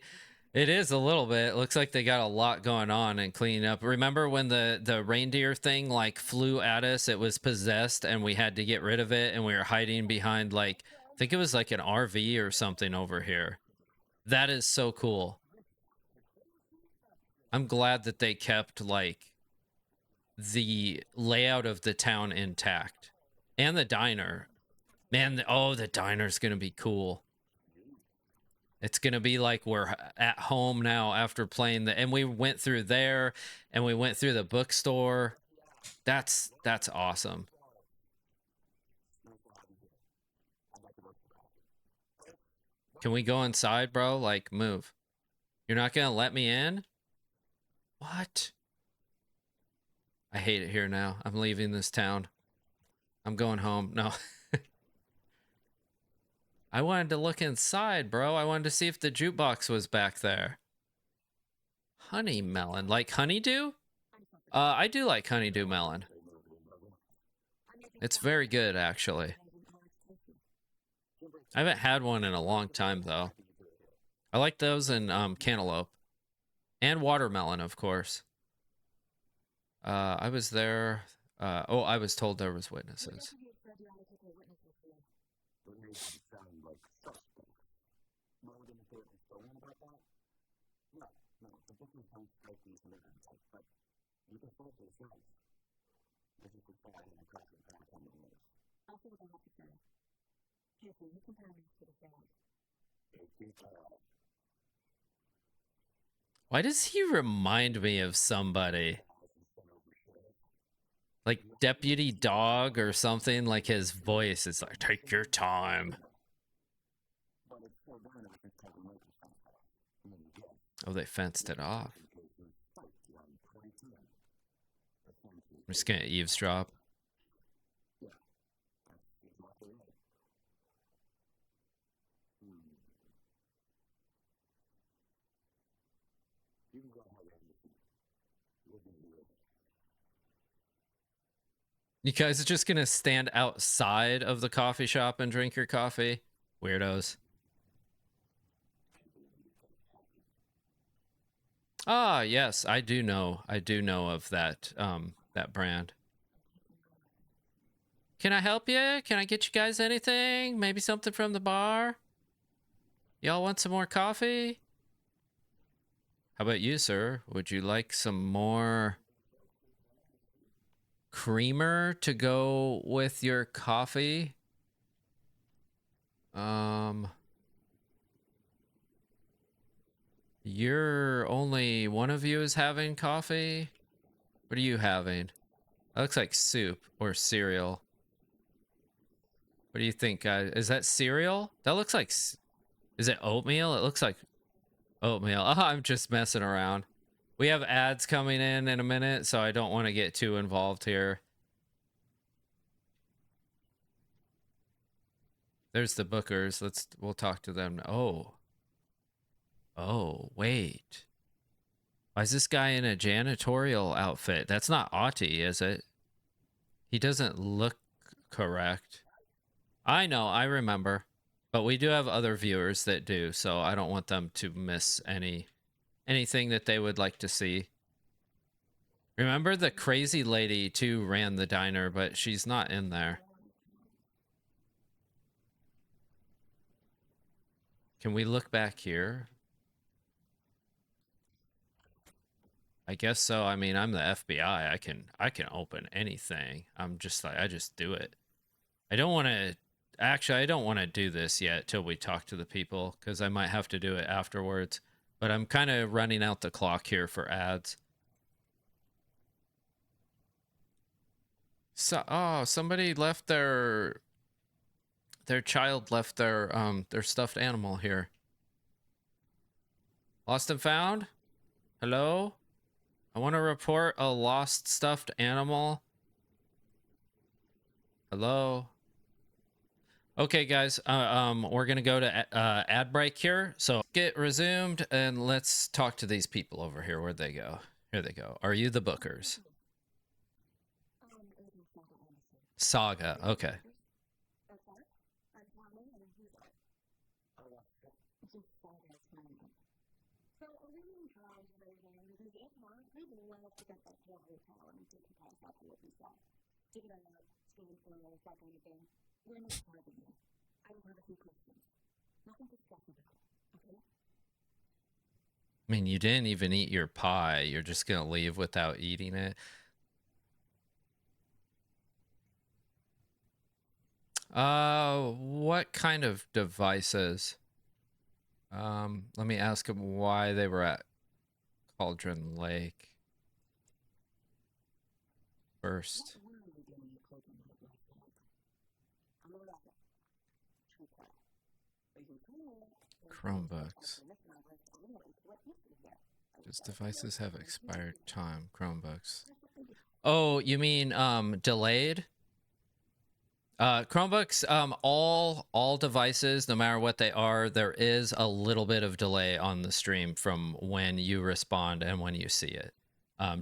It is a little bit. It looks like they got a lot going on and cleaning up. Remember when the reindeer thing like flew at us? It was possessed and we had to get rid of it and we were hiding behind like I think it was like an RV or something over here. That is so cool. I'm glad that they kept like the layout of the town intact. And the diner. Man, the diner's going to be cool. It's going to be like we're at home now after playing and we went through there and we went through the bookstore. That's awesome. Can we go inside, bro? Like, move. You're not going to let me in? What? I hate it here now. I'm leaving this town. I'm going home. No. I wanted to look inside, bro. I wanted to see if the jukebox was back there. Honey melon. Like honeydew? I do like honeydew melon. It's very good, actually. I haven't had one in a long time, though. I like those in cantaloupe. And watermelon, of course. I was there. Oh, I was told there was witnesses. Why does he remind me of somebody? Like Deputy Dog or something? Like his voice is like, take your time. Oh, they fenced it off. I'm just gonna eavesdrop. You guys are just gonna stand outside of the coffee shop and drink your coffee? Weirdos. Ah, yes, I do know. I do know of that that brand. Can I help you? Can I get you guys anything? Maybe something from the bar? Y'all want some more coffee? How about you, sir? Would you like some more creamer to go with your coffee? You're only one of you is having coffee? What are you having? That looks like soup or cereal. What do you think, guys? Is that cereal? That looks like... Is it oatmeal? It looks like oatmeal. Oh, I'm just messing around. We have ads coming in a minute, so I don't want to get too involved here. There's the bookers. We'll talk to them. Oh, wait. Why is this guy in a janitorial outfit? That's not Audie, is it? He doesn't look correct. I know, I remember. But we do have other viewers that do, so I don't want them to miss anything that they would like to see. Remember the crazy lady too ran the diner, but she's not in there. Can we look back here? I guess so. I mean, I'm the FBI. I can open anything. I'm just like, I just do it. I don't want to actually, I don't want to do this yet till we talk to the people because I might have to do it afterwards. But I'm kind of running out the clock here for ads. So, oh, somebody left their child left their stuffed animal here. Lost and found? Hello? I want to report a lost stuffed animal. Hello? Okay, guys, we're gonna go to ad break here. So get resumed and let's talk to these people over here. Where'd they go? Here they go. Are you the bookers? Saga, okay. I mean, you didn't even eat your pie. You're just gonna leave without eating it. What kind of devices? Let me ask them why they were at Cauldron Lake first. Chromebooks. Does devices have expired time? Chromebooks. Oh, you mean delayed? Chromebooks, all devices, no matter what they are, there is a little bit of delay on the stream from when you respond and when you see it.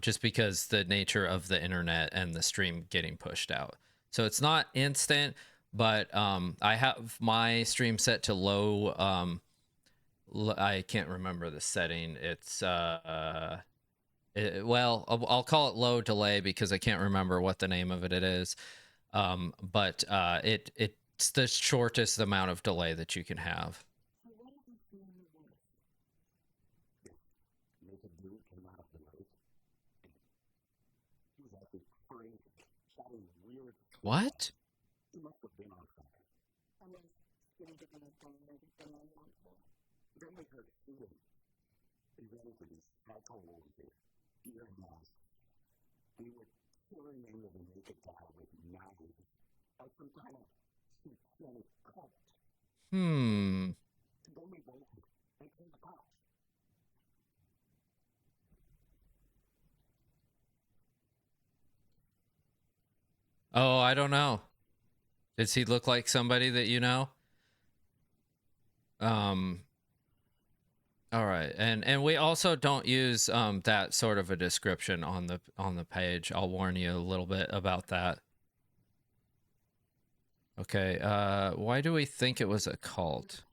Just because the nature of the internet and the stream getting pushed out. So it's not instant, but I have my stream set to low. I can't remember the setting. It's well, I'll call it low delay because I can't remember what the name of it is. But it's the shortest amount of delay that you can have. What? Hmm. Oh, I don't know. Does he look like somebody that you know? Um, all right. And we also don't use that sort of a description on the page. I'll warn you a little bit about that. Okay. Why do we think it was a cult?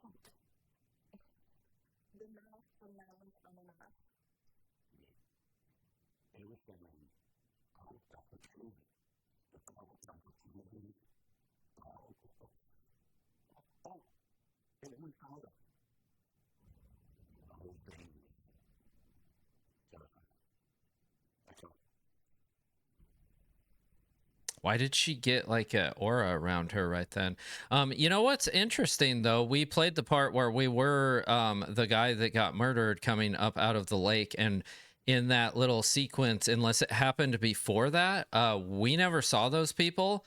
Why did she get like a aura around her right then? You know what's interesting though? We played the part where we were the guy that got murdered coming up out of the lake, and in that little sequence, unless it happened before that, we never saw those people,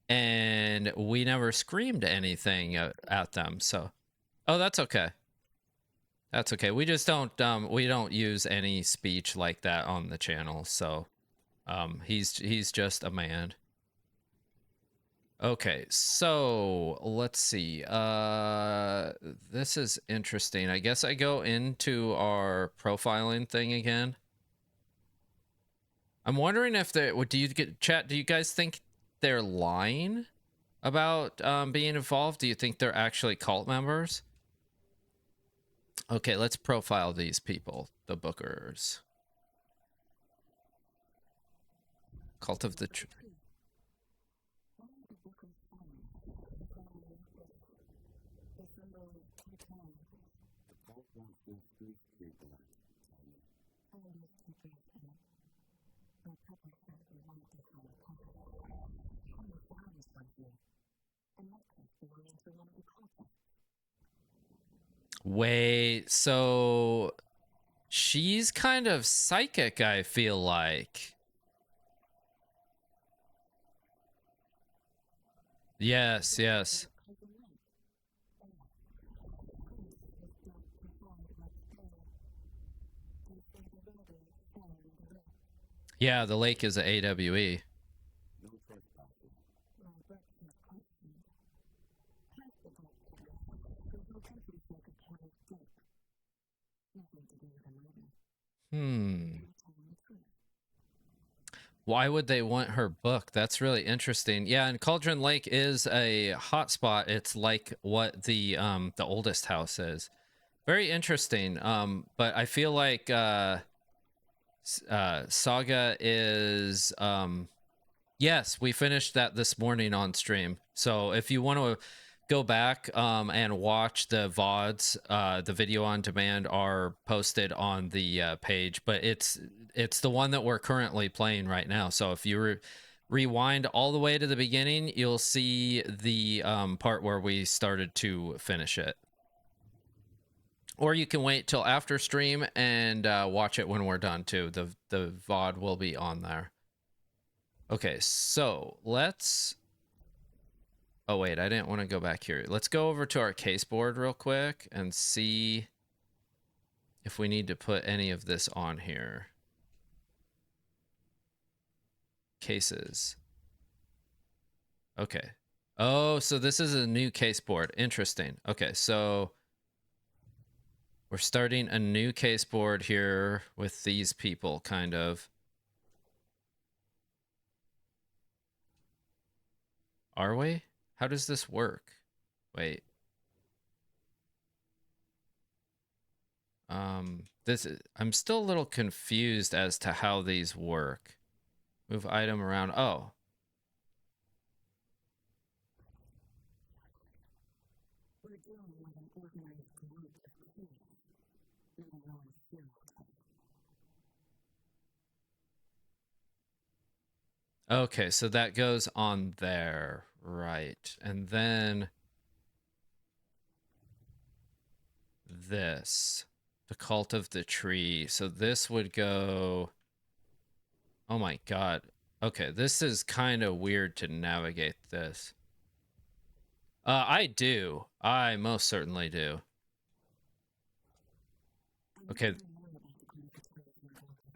and we never screamed anything at them. So, oh, that's okay. That's okay. We just don't use any speech like that on the channel. So, he's just a man. Okay, so let's see. This is interesting. I guess I go into our profiling thing again. I'm wondering if they do you get chat, do you guys think they're lying about being involved? Do you think they're actually cult members? Okay, let's profile these people, the bookers. Cult of the Wait, so she's kind of psychic, I feel like. Yes, yes. Yeah, the lake is a AWE. Hmm. Why would they want her book? That's really interesting. Yeah, and Cauldron Lake is a hotspot. It's like what the oldest house is. Very interesting. But I feel like Saga is yes, we finished that this morning on stream. So if you want to go back and watch the VODs, the video on demand are posted on the page, but it's the one that we're currently playing right now. So if you rewind all the way to the beginning, you'll see the part where we started to finish it. Or you can wait till after stream and watch it when we're done too. The VOD will be on there. Okay, so let's... Oh, wait, I didn't want to go back here. Let's go over to our case board real quick and see if we need to put any of this on here. Cases. Okay. Oh, so this is a new case board. Interesting. Okay, so we're starting a new case board here with these people, kind of. Are we? How does this work? Wait. I'm still a little confused as to how these work. Move item around. Oh. Okay, so that goes on there. Right. And then this. The Cult of the Tree. So this would go... Oh my god. Okay, this is kind of weird to navigate this. I do. I most certainly do. Okay.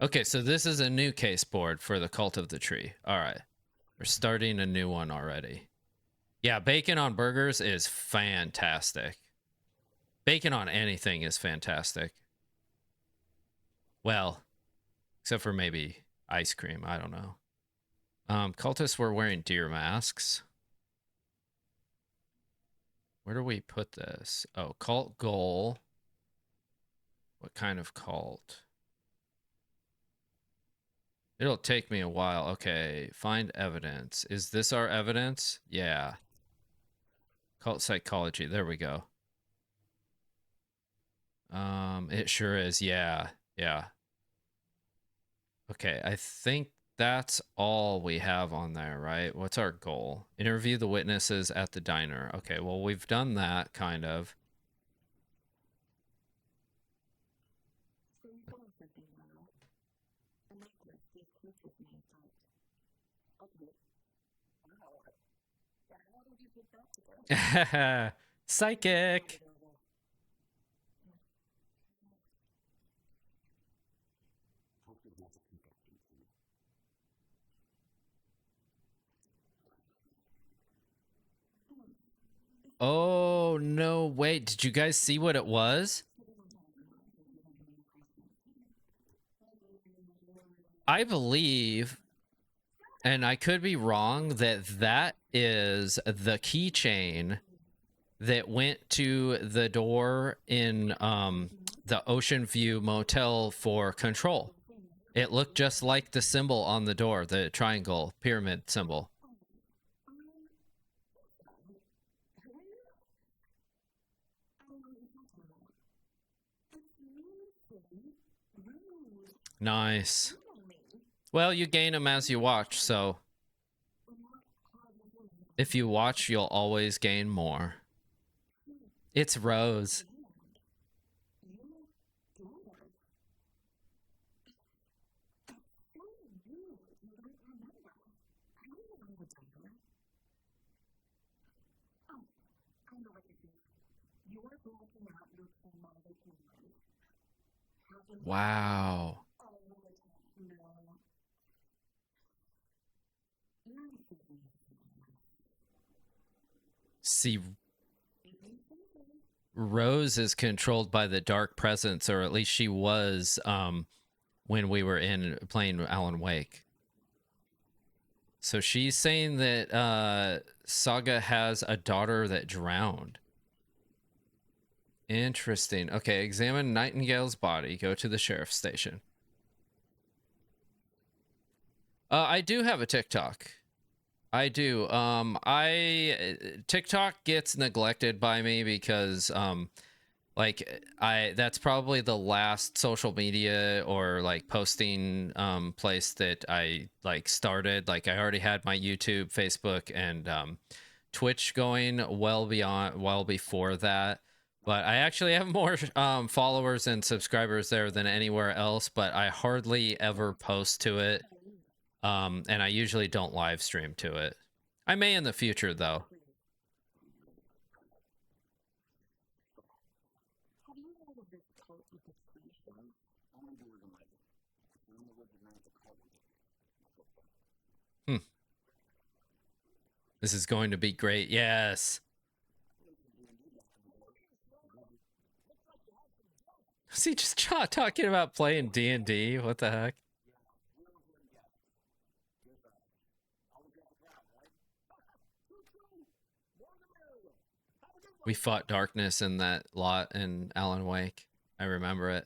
Okay, so this is a new case board for the Cult of the Tree. All right. We're starting a new one already. Yeah, bacon on burgers is fantastic. Bacon on anything is fantastic. Well, except for maybe ice cream. I don't know. Cultists were wearing deer masks. Where do we put this? Oh, cult goal. What kind of cult? It'll take me a while. Okay, find evidence. Is this our evidence? Yeah. Cult psychology. There we go. It sure is. Yeah. Yeah. Okay, I think that's all we have on there, right? What's our goal? Interview the witnesses at the diner. Okay, well, we've done that, kind of. Psychic! Oh, no, wait. Did you guys see what it was? I believe, and I could be wrong, that is the keychain that went to the door in the Ocean View Motel for Control. It looked just like the symbol on the door, the triangle pyramid symbol. Nice. Well, you gain them as you watch, so if you watch, you'll always gain more. It's Rose. Wow. See, Rose is controlled by the dark presence, or at least she was when we were in playing Alan Wake. So she's saying that Saga has a daughter that drowned. Interesting. Okay, examine Nightingale's body. Go to the sheriff's station. I do have a TikTok. I do. TikTok gets neglected by me because that's probably the last social media or like posting place that I like started. Like I already had my YouTube, Facebook, and Twitch going well before that. But I actually have more followers and subscribers there than anywhere else, but I hardly ever post to it. And I usually don't live stream to it. I may in the future, though. Hmm. This is going to be great. Yes. Is he just talking about playing D&D? What the heck? We fought darkness in that lot in Alan Wake. I remember it.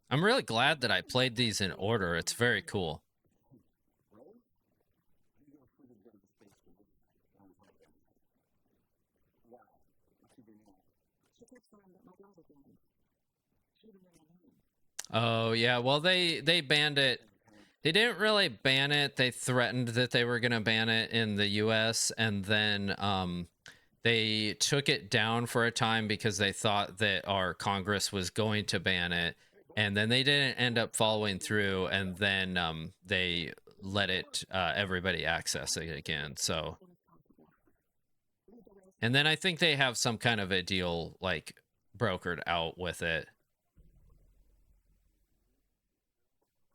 I'm really glad that I played these in order. It's very cool. Oh yeah, well they banned it. They didn't really ban it. They threatened that they were going to ban it in the US, and then they took it down for a time because they thought that our Congress was going to ban it, and then they didn't end up following through, and then they let it everybody access it again. So, and then I think they have some kind of a deal like brokered out with it.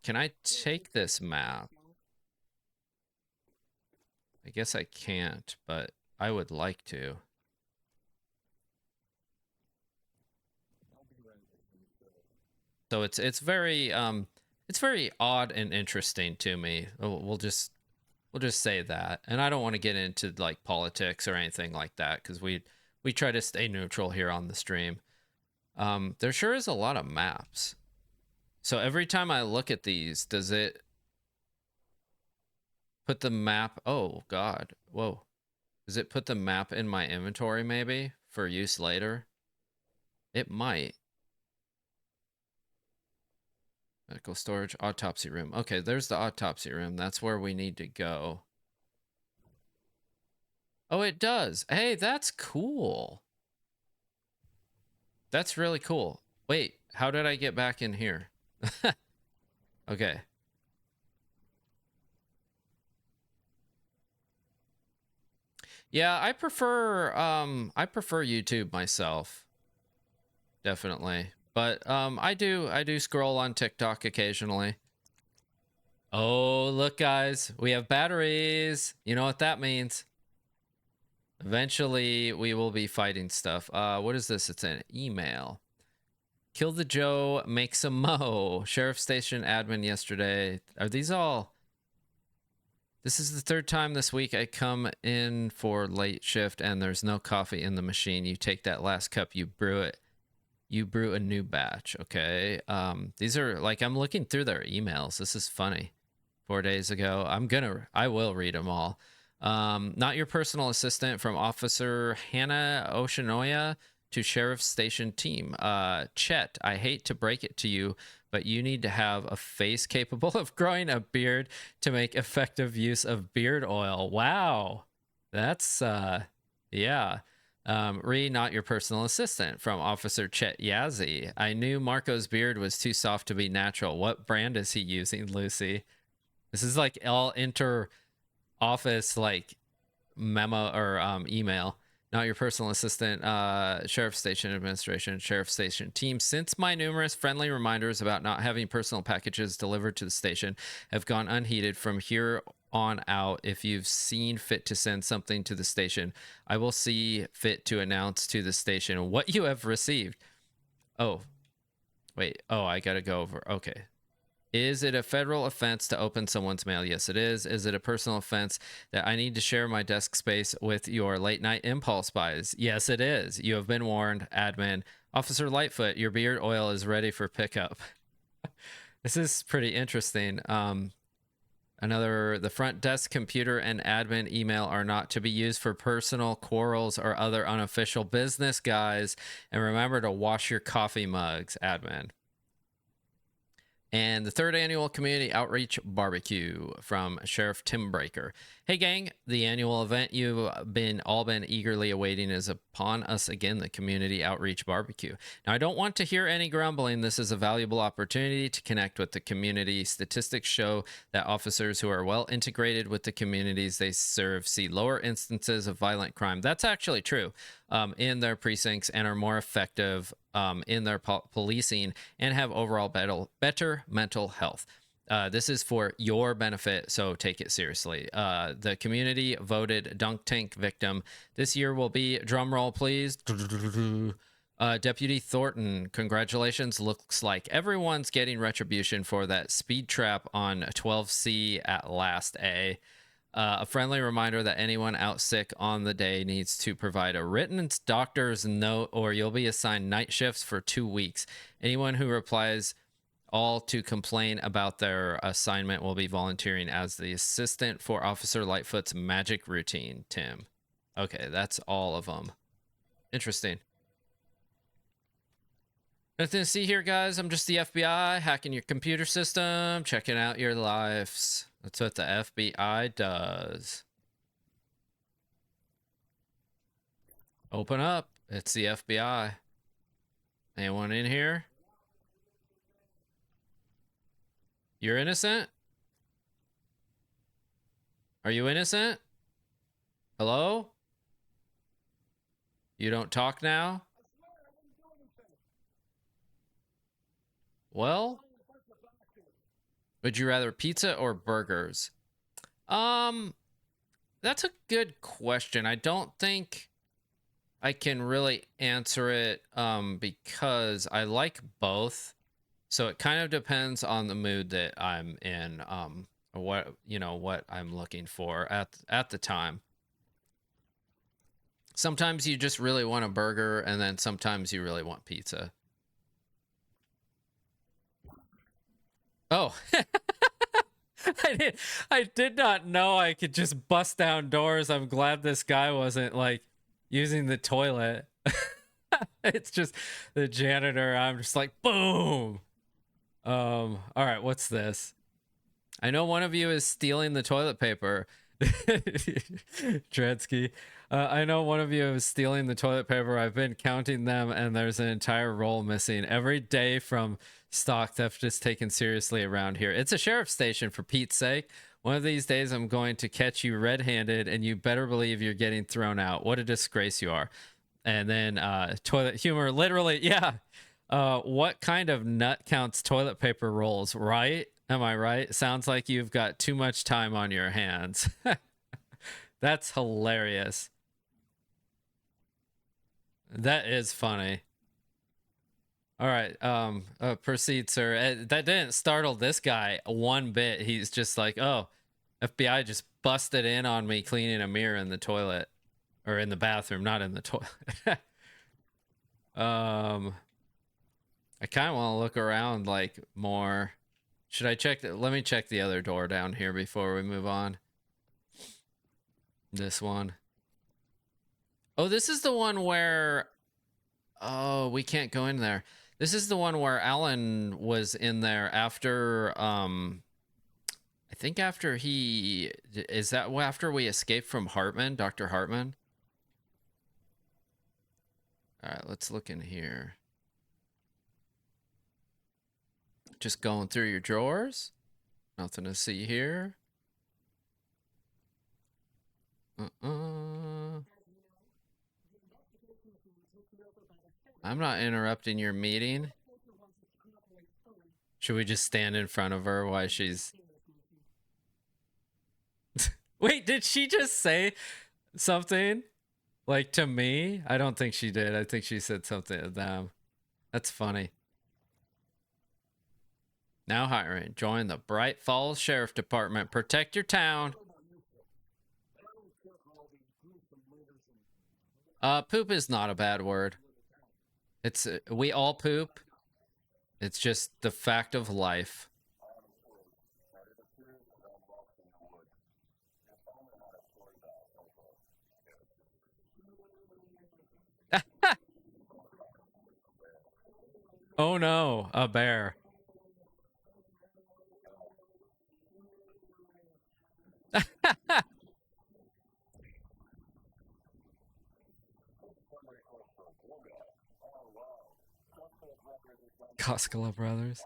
Can I take this map? I guess I can't, but I would like to. So it's very odd and interesting to me. We'll just say that. And I don't want to get into like politics or anything like that because we try to stay neutral here on the stream. There sure is a lot of maps. So every time I look at these, does it put the map? Oh God, whoa! Does it put the map in my inventory maybe for use later? It might. Medical storage, autopsy room. Okay, there's the autopsy room. That's where we need to go. Oh, it does. Hey, that's cool. That's really cool. Wait, how did I get back in here? Okay. Yeah, I prefer YouTube myself. Definitely. But I do scroll on TikTok occasionally. Oh, look guys, we have batteries. You know what that means? Eventually we will be fighting stuff. What is this? It's an email. Kill the Joe, make some mo. Sheriff Station admin yesterday. Are these all? This is the third time this week I come in for late shift and there's no coffee in the machine. You take that last cup, you brew it. You brew a new batch. Okay. These are like, I'm looking through their emails. This is funny. 4 days ago. I will read them all. Not your personal assistant from Officer Hannah Oshinoya to Sheriff Station team. Chet, I hate to break it to you, but you need to have a face capable of growing a beard to make effective use of beard oil. Wow. That's, yeah. Not your personal assistant from Officer Chet Yazzie. I knew Marco's beard was too soft to be natural. What brand is he using, Lucy? This is like all inter office like memo or email. Not your personal assistant, Sheriff Station Administration, Sheriff Station team. Since my numerous friendly reminders about not having personal packages delivered to the station have gone unheeded from here on out, if you've seen fit to send something to the station, I will see fit to announce to the station what you have received. Oh, wait. Oh, I gotta go over. Okay. Is it a federal offense to open someone's mail? Yes, it is. Is it a personal offense that I need to share my desk space with your late night impulse buys? Yes, it is. You have been warned, admin. Officer Lightfoot, your beard oil is ready for pickup. This is pretty interesting. The front desk computer and admin email are not to be used for personal quarrels or other unofficial business, guys. And remember to wash your coffee mugs, admin. And the third annual community outreach barbecue from Sheriff Tim Breaker. Hey gang, the annual event you've all been eagerly awaiting is upon us again, the community outreach barbecue. Now, I don't want to hear any grumbling. This is a valuable opportunity to connect with the community. Statistics show that officers who are well integrated with the communities they serve see lower instances of violent crime. That's actually true. In their precincts and are more effective in their policing and have overall better mental health. This is for your benefit, so take it seriously. The community voted dunk tank victim this year will be, drumroll please, Deputy Thornton. Congratulations. Looks like everyone's getting retribution for that speed trap on 12C at last A. A friendly reminder that anyone out sick on the day needs to provide a written doctor's note or you'll be assigned night shifts for 2 weeks. Anyone who replies all to complain about their assignment will be volunteering as the assistant for Officer Lightfoot's magic routine, Tim. Okay, that's all of them. Interesting. Nothing to see here, guys. I'm just the FBI hacking your computer system, checking out your lives. That's what the FBI does. Open up. It's the FBI. Anyone in here? You're innocent? Are you innocent? Hello? You don't talk now? Well, would you rather pizza or burgers? That's a good question. I don't think I can really answer it because I like both. So it kind of depends on the mood that I'm in, what I'm looking for at the time. Sometimes you just really want a burger, and then sometimes you really want pizza. Oh, I did not know I could just bust down doors. I'm glad this guy wasn't like using the toilet. It's just the janitor. I'm just like, boom. All right, what's this? I know one of you is stealing the toilet paper. Dredsky. I know one of you is stealing the toilet paper. I've been counting them, and there's an entire roll missing. Every day from stock theft is taken seriously around here. It's a sheriff's station, for Pete's sake. One of these days, I'm going to catch you red-handed, and you better believe you're getting thrown out. What a disgrace you are. And then toilet humor, literally, yeah. What kind of nut counts toilet paper rolls, right? Am I right? Sounds like you've got too much time on your hands. That's hilarious. That is funny. All right, proceed, sir. That didn't startle this guy one bit. He's just like, oh, FBI just busted in on me cleaning a mirror in the toilet. Or in the bathroom, not in the toilet. I kind of want to look around, like, more. Should I check? Let me check the other door down here before we move on. This one. Oh, this is the one where... Oh, we can't go in there. This is the one where Alan was in there after, I think after he... Is that after we escaped from Hartman, Dr. Hartman? All right, let's look in here. Just going through your drawers. Nothing to see here. I'm not interrupting your meeting. Should we just stand in front of her while she's... Wait, did she just say something? Like, to me? I don't think she did. I think she said something to them. That's funny. Now hiring. Join the Bright Falls Sheriff Department. Protect your town. Poop is not a bad word. It's we all poop. It's just the fact of life. Oh no, a bear. Koskela Brothers.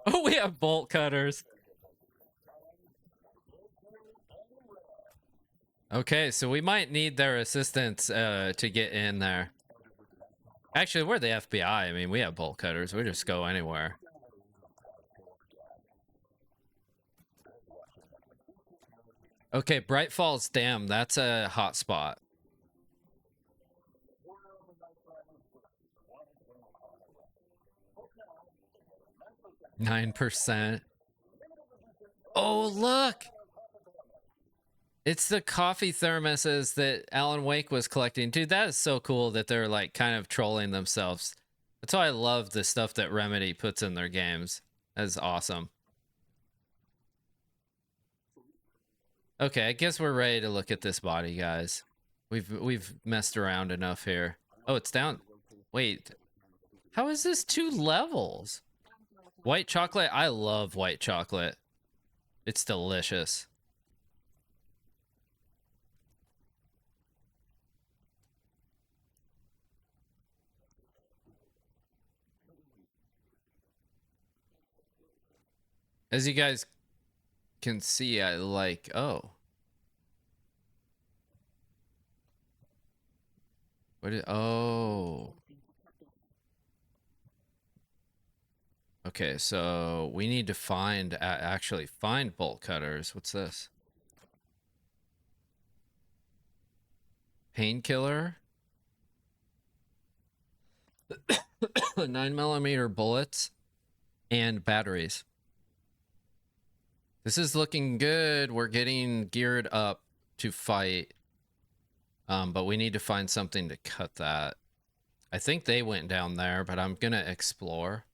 Oh, we have bolt cutters. Okay, so we might need their assistance to get in there. Actually, we're the FBI. I mean, we have bolt cutters. We just go anywhere. Okay, Bright Falls Dam. That's a hot spot. 9%. Oh, look! It's the coffee thermoses that Alan Wake was collecting. Dude, that is so cool that they're like kind of trolling themselves. That's why I love the stuff that Remedy puts in their games. That's awesome. Okay, I guess we're ready to look at this body, guys. We've messed around enough here. Oh, it's down. Wait. How is this 2 levels? White chocolate? I love white chocolate. It's delicious. As you guys can see, I like... Oh. Oh. Okay, so we need to find... actually find bolt cutters. What's this? Painkiller? 9mm bullets and batteries. This is looking good. We're getting geared up to fight. But we need to find something to cut that. I think they went down there, but I'm gonna explore.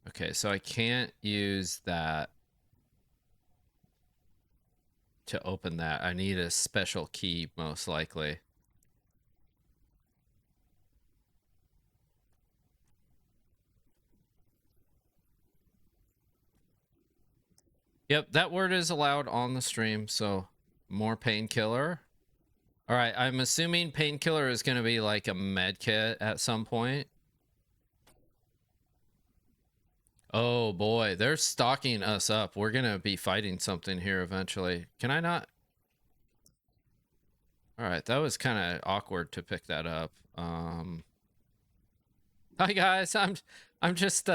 Okay, so I can't use that to open that. I need a special key, most likely. Yep, that word is allowed on the stream, so more painkiller. All right, I'm assuming painkiller is going to be like a med kit at some point. Oh boy, they're stalking us up. We're going to be fighting something here eventually. Can I not? All right, that was kind of awkward to pick that up. Hi guys, I'm just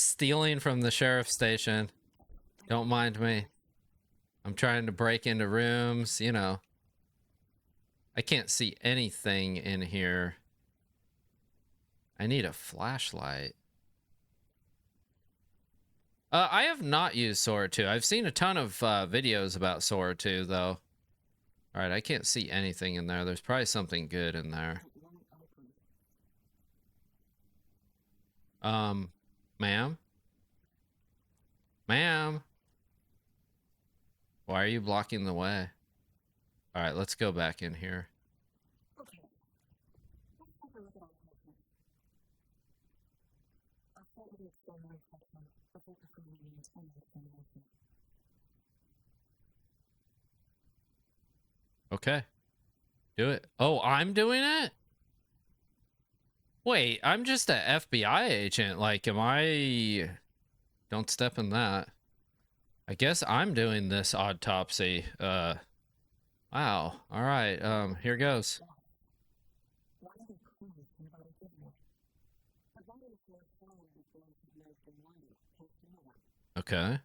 stealing from the sheriff's station. Don't mind me. I'm trying to break into rooms, you know. I can't see anything in here. I need a flashlight. I have not used Sora 2. I've seen a ton of videos about Sora 2, though. Alright, I can't see anything in there. There's probably something good in there. Ma'am? Ma'am? Why are you blocking the way? Alright, let's go back in here. Okay. Do it. Oh, I'm doing it? Wait, I'm just a FBI agent. Like, am I... Don't step in that. I guess I'm doing this autopsy. Wow. All right. Here goes. Okay.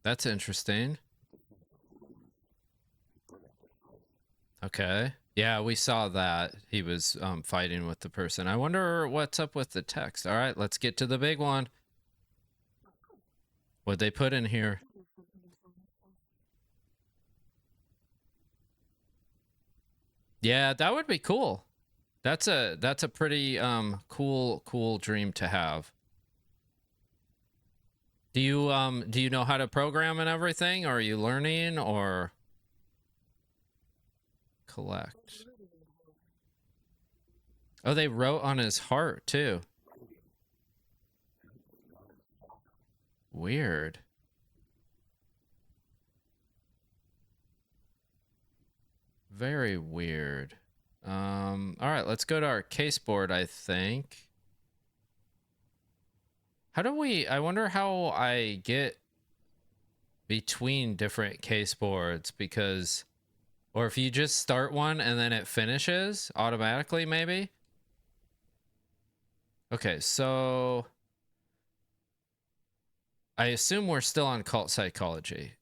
That's interesting. Okay. Yeah, we saw that. He was fighting with the person. I wonder what's up with the text. All right, let's get to the big one. What'd they put in here? Yeah, that would be cool. That's a pretty cool dream to have. Do you know how to program and everything, or are you learning, or collect? Oh, they wrote on his heart too. Weird. Very weird. All right, let's go to our case board, I think. How do we, I wonder how I get between different case boards, because, or if you just start one and then it finishes automatically, maybe. Okay, so I assume we're still on cult psychology.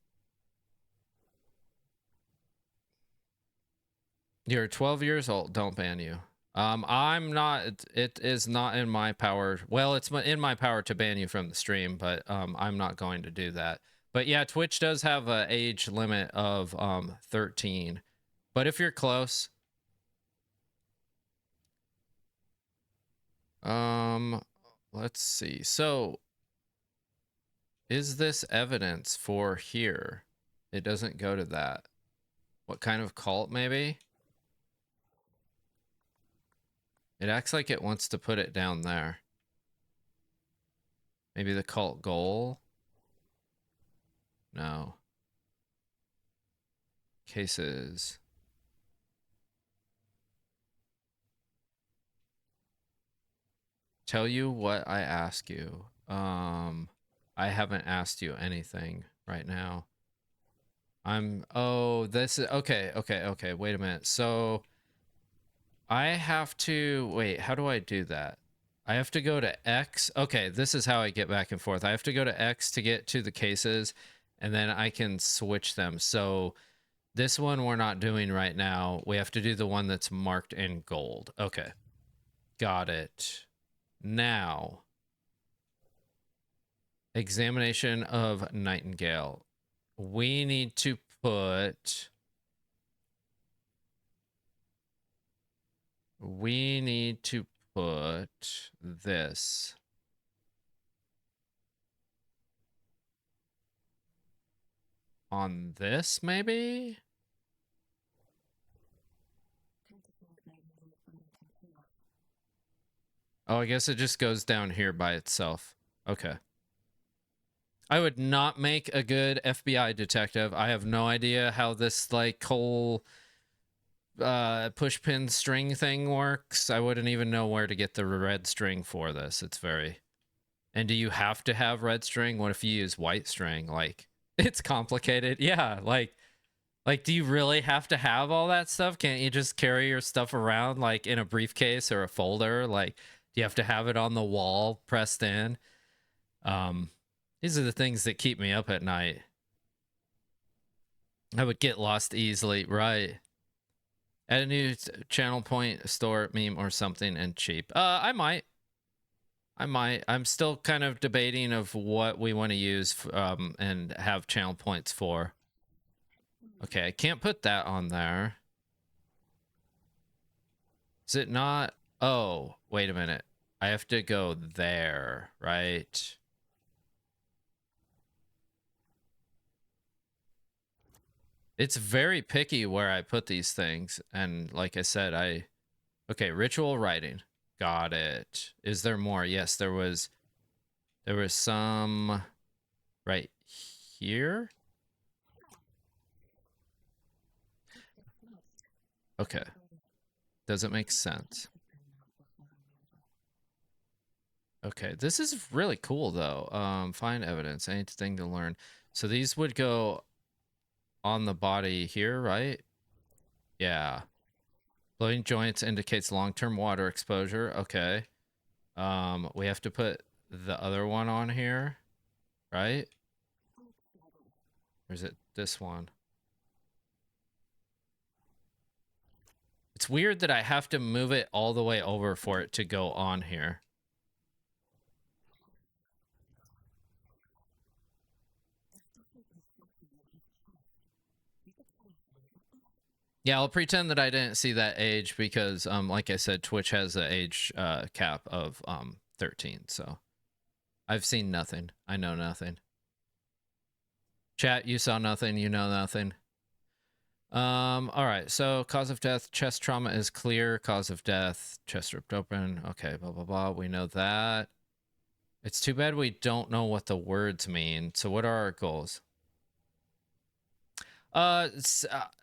You're 12 years old. Don't ban you. I'm not. It is not in my power. Well, it's in my power to ban you from the stream, but I'm not going to do that. But yeah, Twitch does have an age limit of 13. But if you're close, um, let's see. So, is this evidence for here? It doesn't go to that. What kind of cult, maybe? It acts like it wants to put it down there. Maybe the cult goal? No. Cases. Tell you what I ask you. I haven't asked you anything right now. Oh, this is, okay, wait a minute. So, I have to, wait, how do I do that? I have to go to X. Okay, this is how I get back and forth. I have to go to X to get to the cases, and then I can switch them. So, this one we're not doing right now. We have to do the one that's marked in gold. Okay. Got it. Now, examination of Nightingale. We need to put this on this, maybe? Oh, I guess it just goes down here by itself. Okay. I would not make a good FBI detective. I have no idea how this like whole push pin string thing works. I wouldn't even know where to get the red string for this. It's very... And do you have to have red string? What if you use white string? Like, it's complicated. Yeah, like do you really have to have all that stuff? Can't you just carry your stuff around like in a briefcase or a folder? Like, do you have to have it on the wall pressed in? Um these are the things that keep me up at night. I would get lost easily, right? Add a new channel point, store meme or something and cheap. I might. I'm still kind of debating of what we want to use and have channel points for. Okay, I can't put that on there. Is it not? Oh, wait a minute. I have to go there, right? It's very picky where I put these things. And like I said, okay, ritual writing. Got it. Is there more? Yes, there was some right here. Okay. Does it make sense? Okay, this is really cool though. Find evidence, anything to learn. So these would go on the body here, right? Yeah. Floating joints indicates long-term water exposure. Okay. We have to put the other one on here, right? Or is it this one? It's weird that I have to move it all the way over for it to go on here. Yeah, I'll pretend that I didn't see that age because, like I said, Twitch has an age cap of 13. So I've seen nothing. I know nothing. Chat, you saw nothing. You know nothing. All right. So cause of death, chest trauma is clear. Cause of death, chest ripped open. Okay, blah blah blah. We know that. It's too bad we don't know what the words mean. So what are our goals?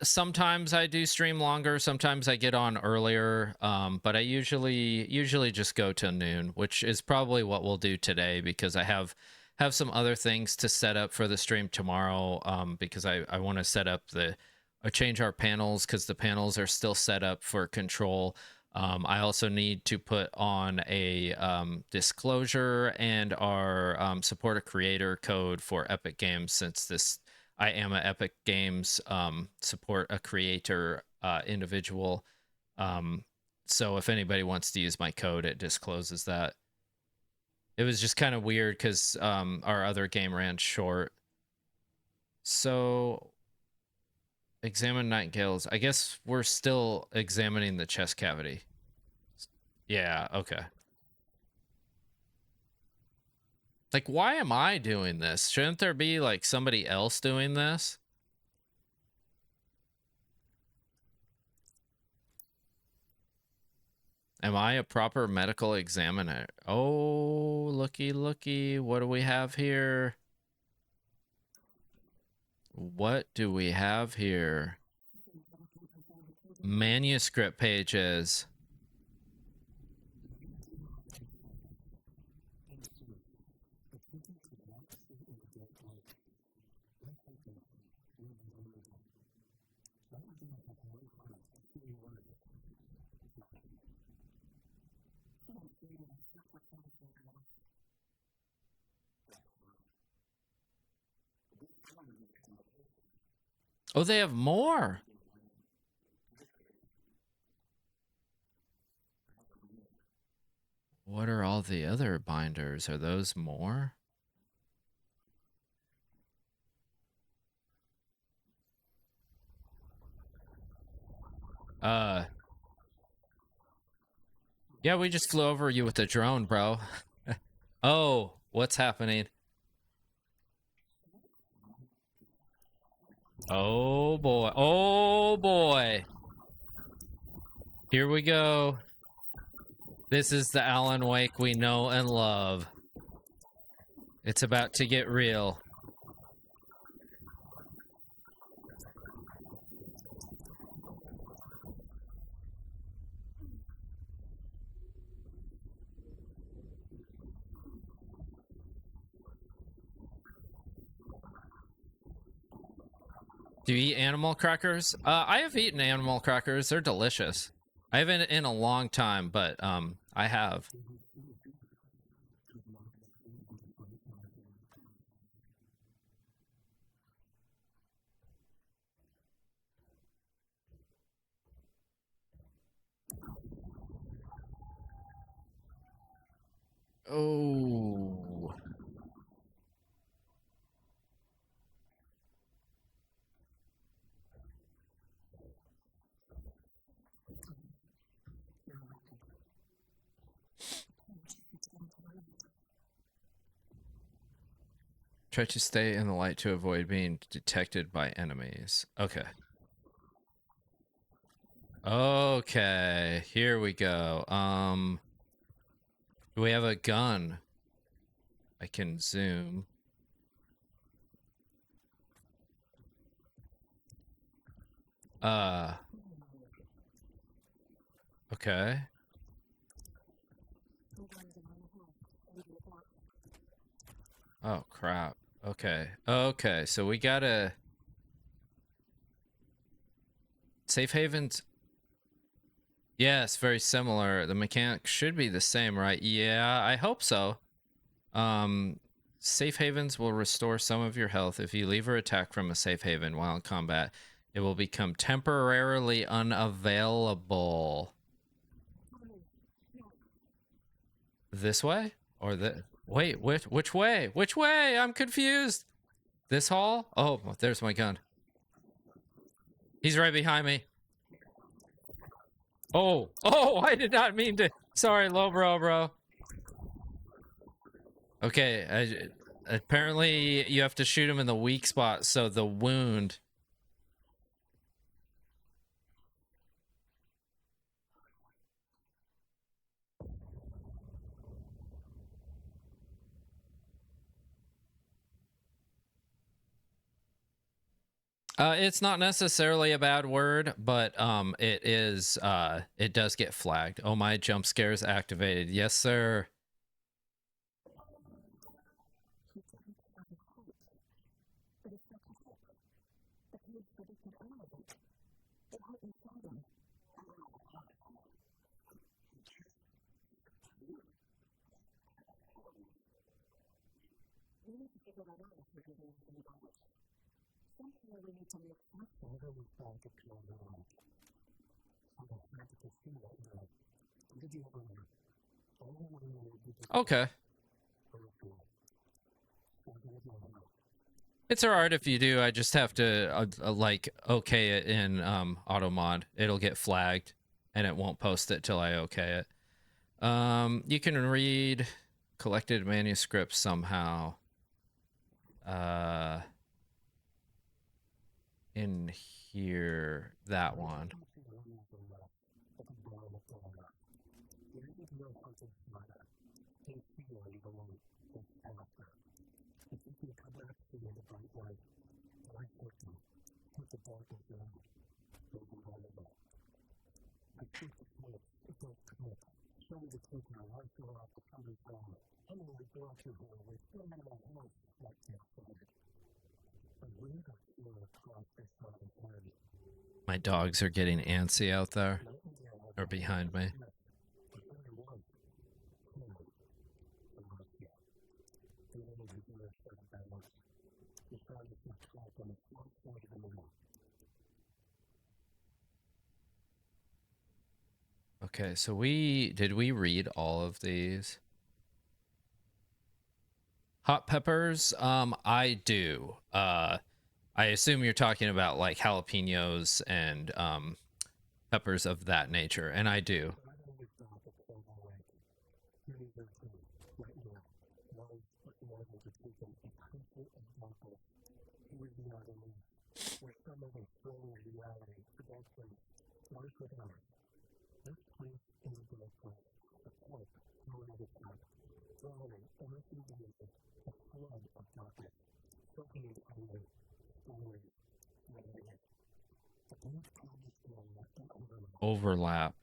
Sometimes I do stream longer, sometimes I get on earlier, but I usually just go to noon, which is probably what we'll do today because I have some other things to set up for the stream tomorrow, because I want to set up change our panels because the panels are still set up for control. I also need to put on a disclosure and our support a creator code for Epic Games, since I am a Epic Games support a creator individual. So if anybody wants to use my code, it discloses that. It was just kind of weird because our other game ran short. So examine Nightingale's. I guess we're still examining the chest cavity. Yeah, okay. Like, why am I doing this? Shouldn't there be like somebody else doing this? Am I a proper medical examiner? Oh, looky, looky. What do we have here? What do we have here? Manuscript pages. Oh, they have more. What are all the other binders? Are those more? Yeah, we just flew over you with the drone, bro. Oh, what's happening? Oh boy. Oh boy. Here we go. This is the Alan Wake we know and love. It's about to get real. Do you eat animal crackers? I have eaten animal crackers. They're delicious. I haven't in a long time, but I have. Oh. Try to stay in the light to avoid being detected by enemies. Okay. Okay, here we go. Do we have a gun? I can zoom. Okay. Oh, crap. Okay. Okay, so we gotta... Safe havens... Yes, very similar. The mechanics should be the same, right? Yeah, I hope so. Safe havens will restore some of your health. If you leave or attack from a safe haven while in combat, it will become temporarily unavailable. This way? Or the... Wait, which way? Which way? I'm confused. This hall? Oh, there's my gun. He's right behind me. Oh, I did not mean to. Sorry, low bro. Okay, apparently you have to shoot him in the weak spot, so the wound. It's not necessarily a bad word, but it is. It does get flagged. Oh my, jump scares activated. Yes, sir. Okay. It's alright if you do. I just have to like okay it in auto mod. It'll get flagged, and it won't post it till I okay it. You can read collected manuscripts somehow. In here, that one. My dogs are getting antsy out there, or behind me. Okay, so did we read all of these? Hot peppers? I do. I assume you're talking about like jalapenos and peppers of that nature, and I do. Overlap.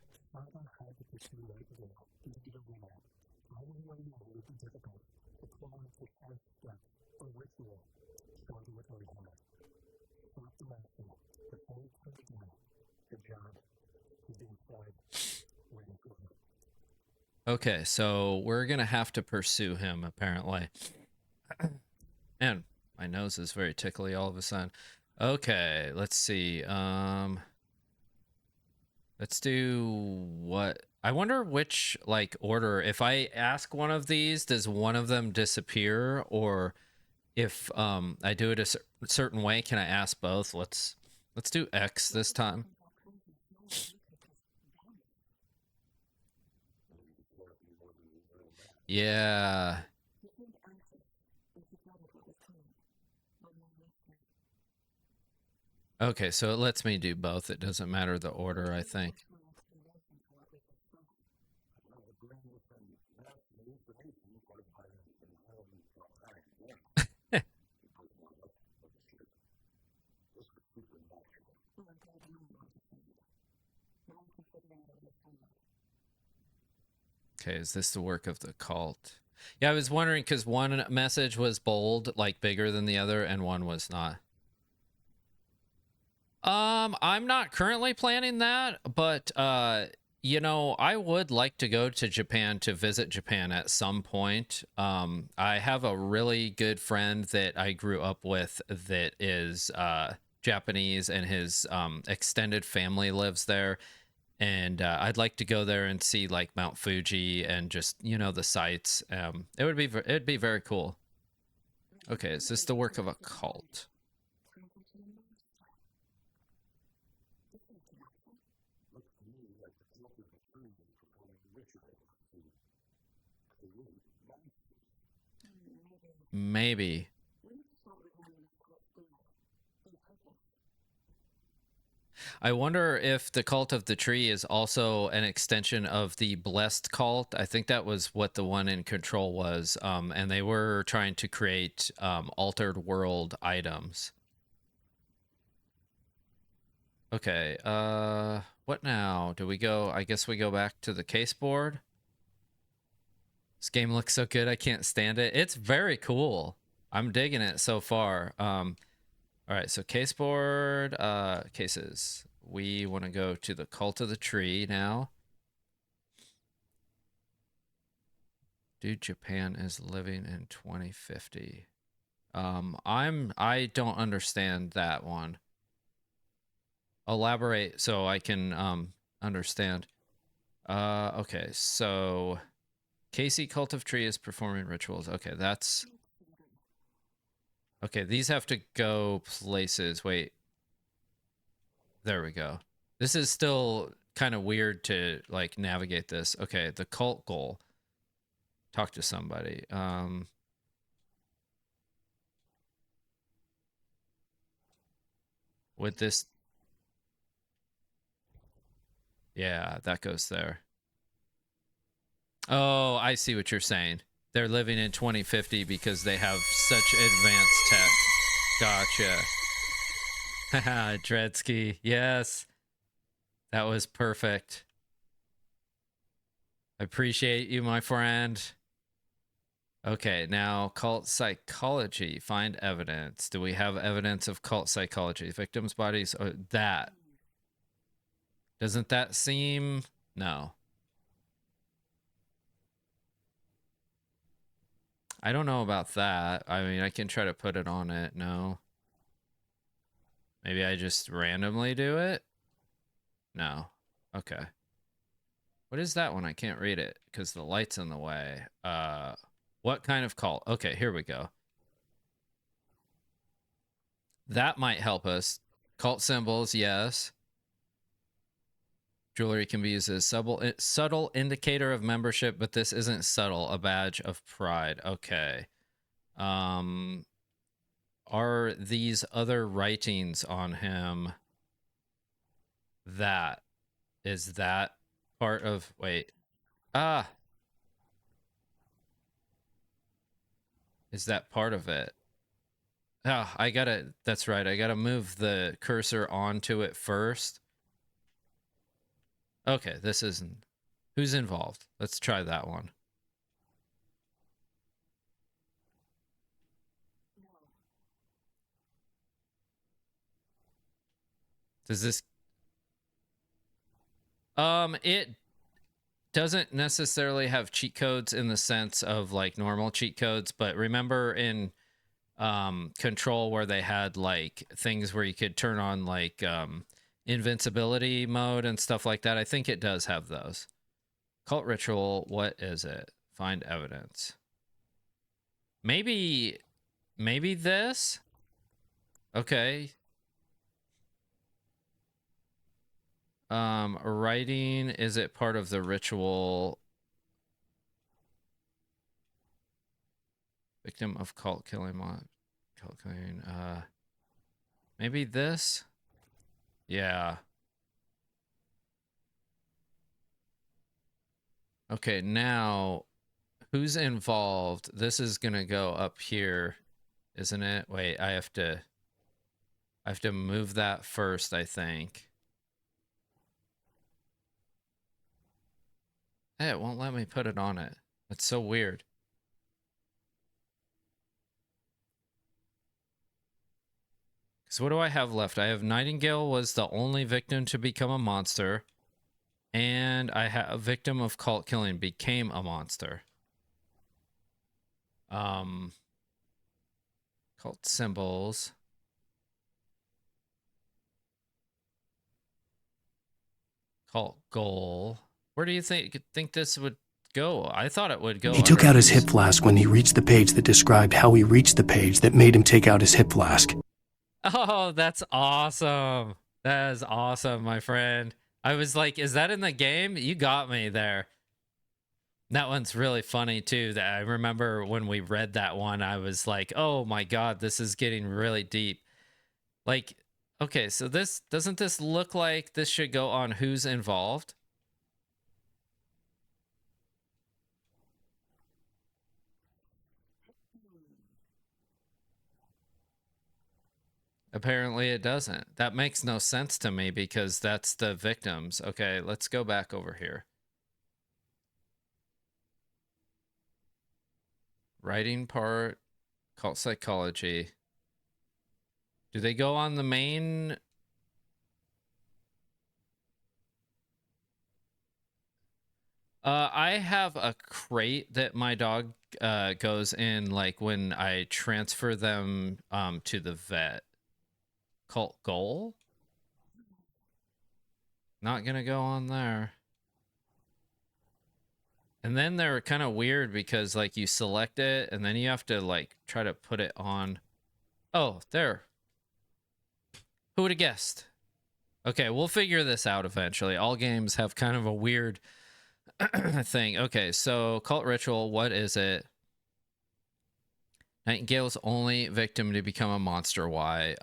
Okay, so we're gonna have to pursue him, apparently. And my nose is very tickly all of a sudden. Okay, let's see. Let's do what? I wonder which, like, order. If I ask one of these, does one of them disappear? Or if I do it a certain way, can I ask both? Let's do X this time. Yeah. Okay, so it lets me do both. It doesn't matter the order, I think. Okay, is this the work of the cult? Yeah, I was wondering because one message was bold, like bigger than the other, and one was not. I'm not currently planning that, but you know, I would like to go to Japan to visit Japan at some point. I have a really good friend that I grew up with that is Japanese, and his extended family lives there. And I'd like to go there and see like Mount Fuji and just, you know, the sights. It'd be very cool. Okay, is this the work of a cult? Maybe. I wonder if the cult of the tree is also an extension of the blessed cult. I think that was what the one in Control was. And they were trying to create altered world items. Okay, what now? Do we go? I guess we go back to the case board. This game looks so good, I can't stand it. It's very cool. I'm digging it so far. All right, so case board, cases. We want to go to the cult of the tree now. Dude, Japan is living in 2050. I don't understand that one. Elaborate so I can understand. Okay, so Casey, cult of tree is performing rituals. Okay, that's okay. These have to go places. Wait, there we go. This is still kind of weird to like navigate this. Okay, the cult goal. Talk to somebody. With this, yeah, that goes there. Oh, I see what you're saying. They're living in 2050 because they have such advanced tech. Gotcha. Haha, Dredsky. Yes. That was perfect. I appreciate you, my friend. Okay, now cult psychology. Find evidence. Do we have evidence of cult psychology? Victims' bodies? Oh, that. Doesn't that seem... No. I don't know about that. I mean, I can try to put it on it. No. Maybe I just randomly do it? No. Okay. What is that one? I can't read it because the light's in the way. What kind of cult? Okay, here we go. That might help us. Cult symbols, yes. Jewelry can be used as a subtle indicator of membership, but this isn't subtle. A badge of pride. Okay. Are these other writings on him? That is that part of... Wait. Ah. Is that part of it? Oh, I gotta... That's right. I gotta move the cursor onto it first. Okay, this isn't... Who's involved? Let's try that one. Does this... It doesn't necessarily have cheat codes in the sense of like normal cheat codes, but remember in Control where they had like things where you could turn on like invincibility mode and stuff like that? I think it does have those. Cult ritual, what is it? Find evidence. Maybe this? Okay. Writing, is it part of the ritual? Victim of cult killing, maybe this? Yeah. Okay, now who's involved? This is gonna go up here, isn't it? Wait, I have to move that first, I think. Hey, it won't let me put it on it. That's so weird. So what do I have left? I have Nightingale was the only victim to become a monster. And I have a victim of cult killing became a monster. Cult symbols. Cult goal. Where do you think this would go? I thought it would go. He took out his hip flask when he reached the page that described how he reached the page that made him take out his hip flask. Oh, that's awesome. That is awesome, my friend. I was like, is that in the game? You got me there. That one's really funny too. That I remember when we read that one, I was like, "Oh my god, this is getting really deep." Like, okay, so this doesn't this look like this should go on who's involved? Apparently it doesn't. That makes no sense to me because that's the victims. Okay, let's go back over here. Writing part, cult psychology. Do they go on the main? I have a crate that my dog goes in like when I transfer them to the vet. Cult goal? Not gonna go on there. And then they're kind of weird because like you select it and then you have to like try to put it on. Oh, there. Who would have guessed? Okay, we'll figure this out eventually. All games have kind of a weird thing. Okay, so cult ritual, what is it? Nightingale's only victim to become a monster. Why?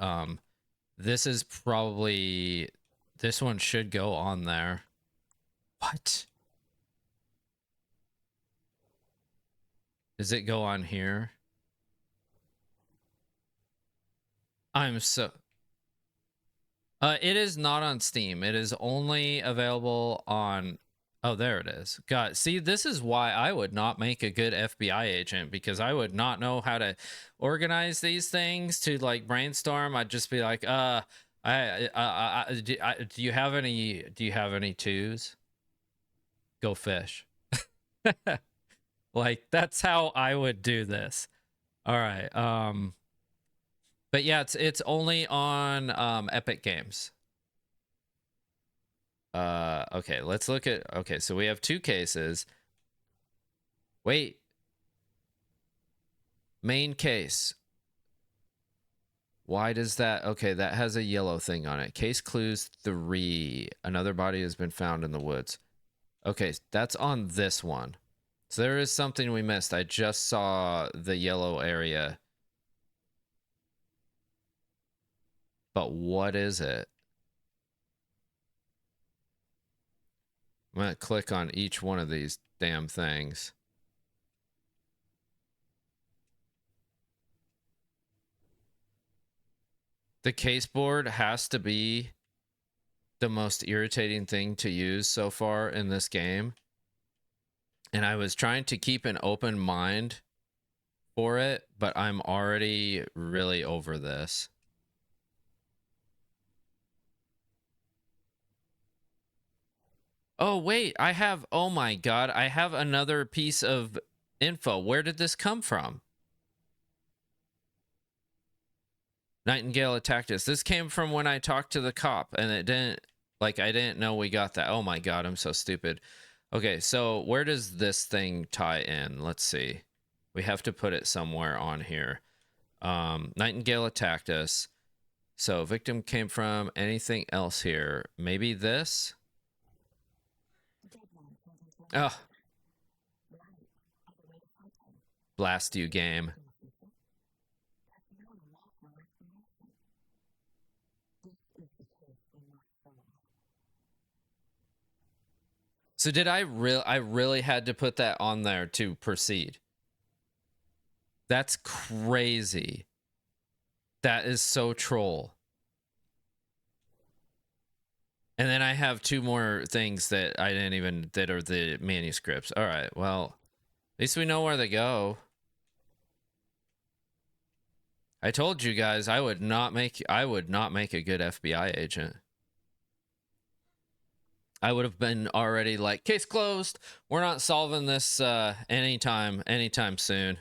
This is probably, this one should go on there. What? Does it go on here? I'm so, it is not on Steam. It is only available on, oh, there it is. God, see, this is why I would not make a good FBI agent, because I would not know how to organize these things to like brainstorm. I'd just be like, do you have any twos? Go fish. Like that's how I would do this. All right. But yeah, it's only on Epic Games. Okay, let's look at, okay, so we have two cases. Wait. Main case. Why does that, okay, that has a yellow thing on it. Case clues 3. Another body has been found in the woods. Okay, that's on this one. So there is something we missed. I just saw the yellow area. But what is it? I'm gonna click on each one of these damn things. The case board has to be the most irritating thing to use so far in this game. And I was trying to keep an open mind for it, but I'm already really over this. Oh, wait, I have, oh my God, I have another piece of info. Where did this come from? Nightingale attacked us. This came from when I talked to the cop, and it didn't, like, I didn't know we got that. Oh my God, I'm so stupid. Okay, so where does this thing tie in? Let's see. We have to put it somewhere on here. Nightingale attacked us. So victim came from anything else here. Maybe this? Oh. Blast you, game. So did I really had to put that on there to proceed. That's crazy. That is so troll. And then I have two more things that I didn't even, that are the manuscripts. All right, well, at least we know where they go. I told you guys I would not make a good FBI agent. I would have been already like, case closed. We're not solving this anytime soon.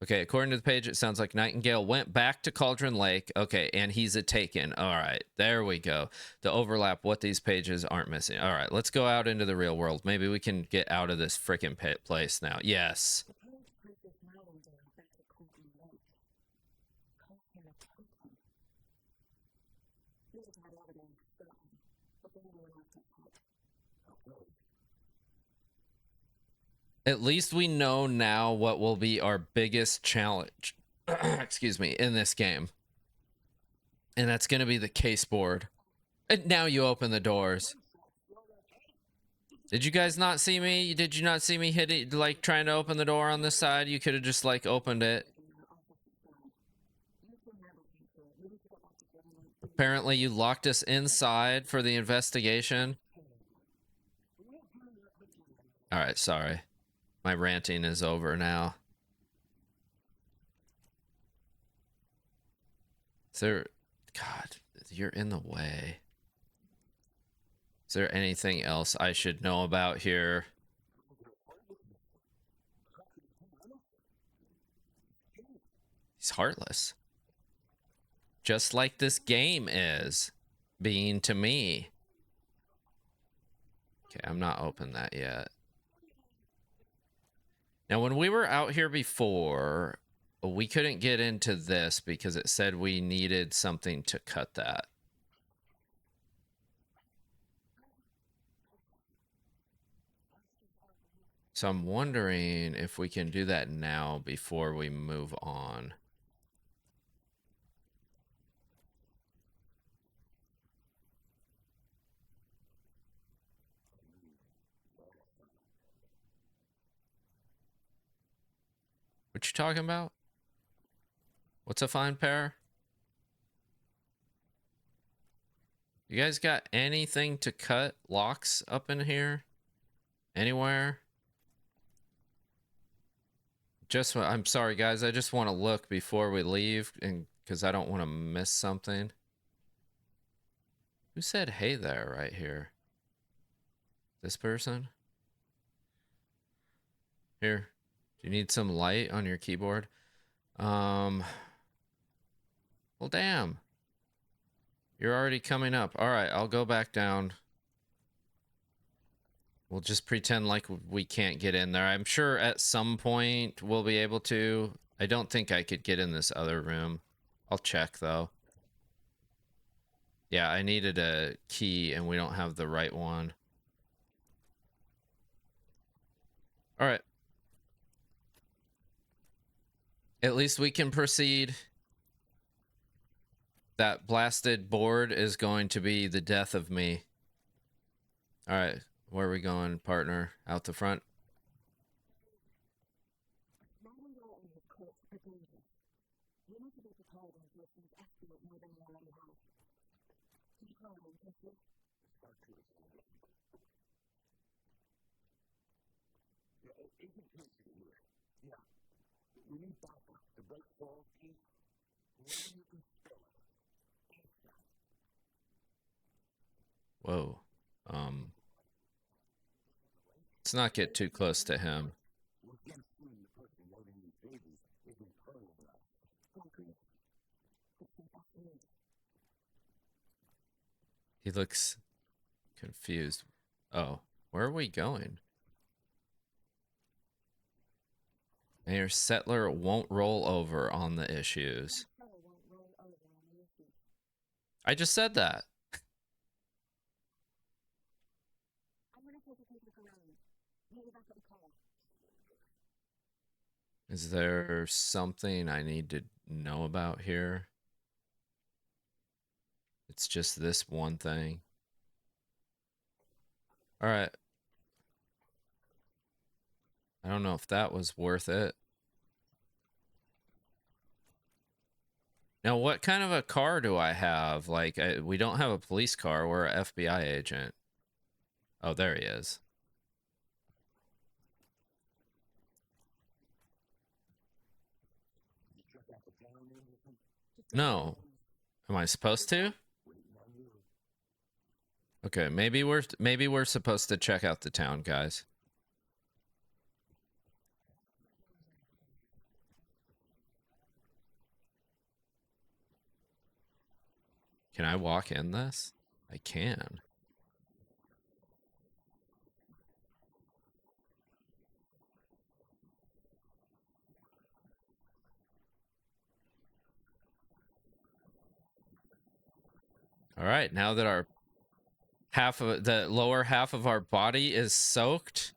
Okay, according to the page, it sounds like Nightingale went back to Cauldron Lake. Okay, and he's a taken. All right, there we go. The overlap, what these pages aren't missing. All right, let's go out into the real world. Maybe we can get out of this freaking place now. Yes. At least we know now what will be our biggest challenge, excuse me, in this game. And that's going to be the case board. And now you open the doors. Did you guys not see me? Did you not see me hitting, like, trying to open the door on this side? You could have just, like, opened it. Apparently you locked us inside for the investigation. Alright, sorry. My ranting is over now. Is there... God, you're in the way. Is there anything else I should know about here? He's heartless. Just like this game is being to me. Okay, I'm not open that yet. Now, when we were out here before, we couldn't get into this because it said we needed something to cut that. So I'm wondering if we can do that now before we move on. What you talking about? What's a fine pair? You guys got anything to cut locks up in here? Anywhere? Just, I'm sorry guys, I just want to look before we leave, and because I don't want to miss something. Who said hey there right here? This person? Here. Do you need some light on your keyboard? Well, damn. You're already coming up. All right, I'll go back down. We'll just pretend like we can't get in there. I'm sure at some point we'll be able to. I don't think I could get in this other room. I'll check, though. Yeah, I needed a key, and we don't have the right one. All right. At least we can proceed. That blasted board is going to be the death of me. All right, where are we going, partner? Out the front? Whoa. Let's not get too close to him. He looks confused. Oh, where are we going? Mayor Settler won't roll over on the issues. I just said that. Is there something I need to know about here? It's just this one thing. All right. I don't know if that was worth it. Now, what kind of a car do I have? Like, we don't have a police car. We're an FBI agent. Oh, there he is. No. Am I supposed to? Okay, maybe we're supposed to check out the town, guys. Can I walk in this? I can. All right, now that our the lower half of our body is soaked,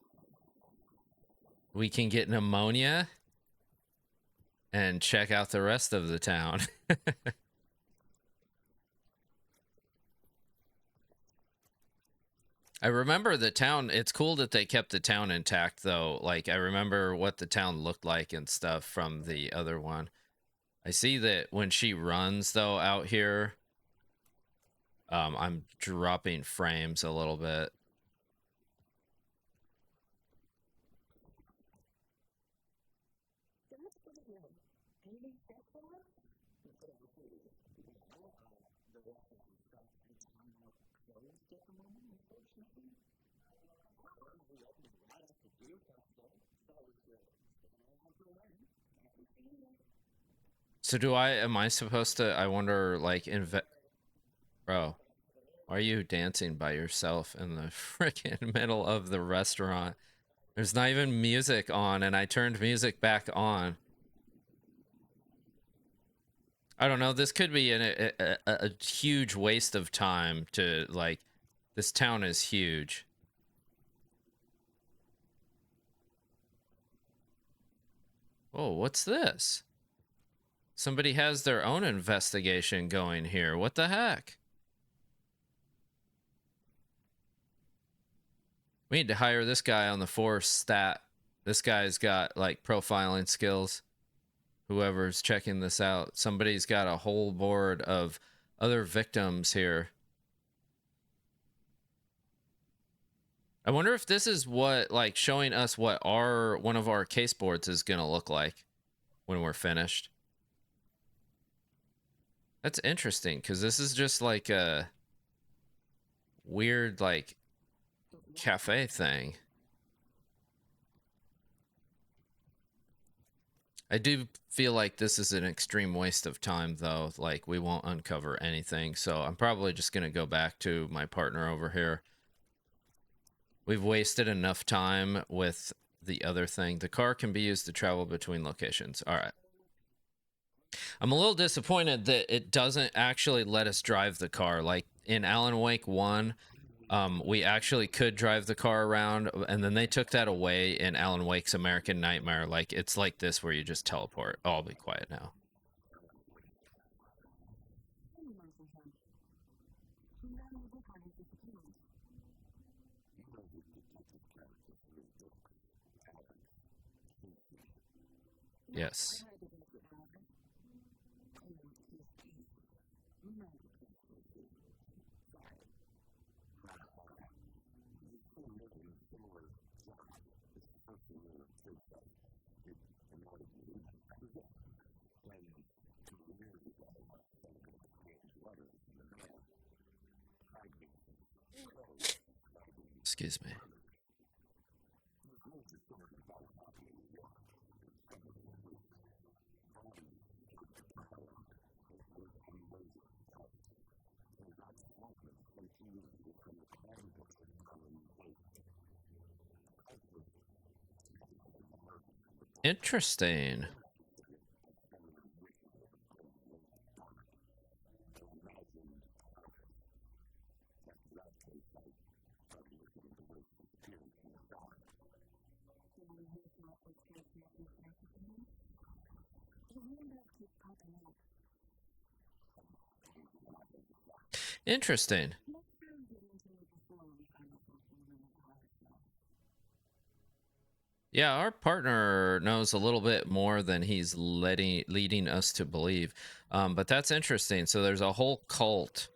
we can get pneumonia and check out the rest of the town. I remember the town. It's cool that they kept the town intact, though. Like, I remember what the town looked like and stuff from the other one. I see that when she runs, though, out here, I'm dropping frames a little bit. So am I supposed to, I wonder, like, bro, why are you dancing by yourself in the freaking middle of the restaurant? There's not even music on, and I turned music back on. I don't know, this could be a huge waste of time to, like, this town is huge. Oh, what's this? Somebody has their own investigation going here. What the heck? We need to hire this guy on the force stat. This guy's got, like, profiling skills. Whoever's checking this out. Somebody's got a whole board of other victims here. I wonder if this is what, like, showing us what one of our case boards is gonna look like when we're finished. That's interesting, because this is just like a weird, like, cafe thing. I do feel like this is an extreme waste of time, though. Like, we won't uncover anything, so I'm probably just gonna go back to my partner over here. We've wasted enough time with the other thing. The car can be used to travel between locations. All right. I'm a little disappointed that it doesn't actually let us drive the car. Like in Alan Wake 1, we actually could drive the car around, and then they took that away in Alan Wake's American Nightmare. Like, it's like this where you just teleport. Oh, I'll be quiet now. Yes. Excuse me. Interesting. Interesting. Yeah, our partner knows a little bit more than he's leading us to believe. But that's interesting. So there's a whole cult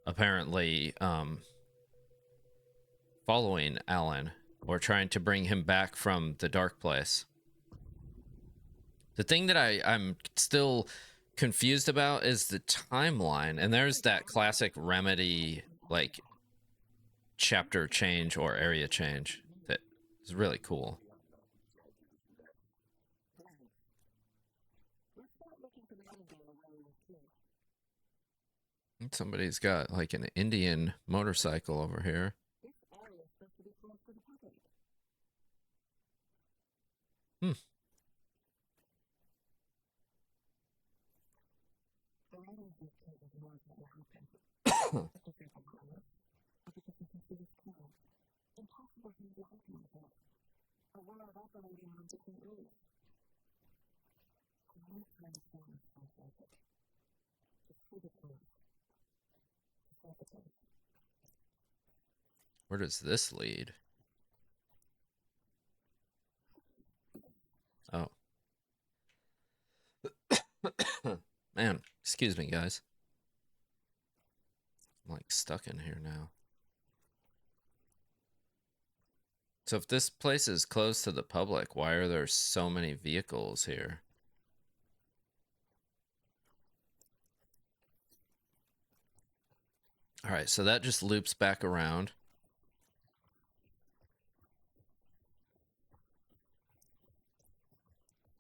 apparently following Alan or trying to bring him back from the dark place. The thing that I'm still confused about is the timeline, and there's that classic Remedy, like, chapter change or area change that is really cool. Somebody's got like an Indian motorcycle over here. Where does this lead? Oh. Man, excuse me, guys. I'm like stuck in here now. So if this place is closed to the public, why are there so many vehicles here? All right, so that just loops back around.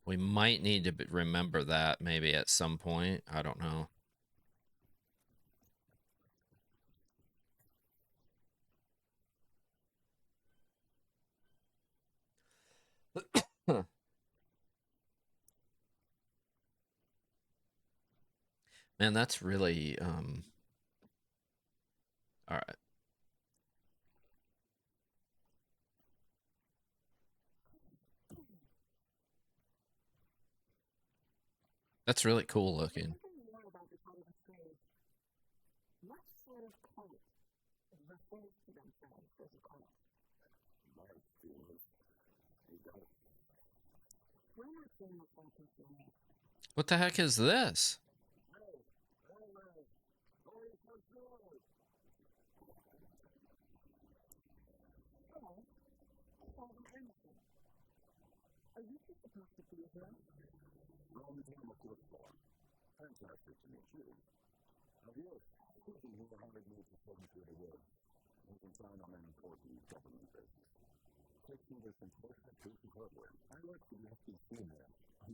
We might need to remember that maybe at some point. I don't know. Man, that's really all right. That's really cool looking. What the heck is this?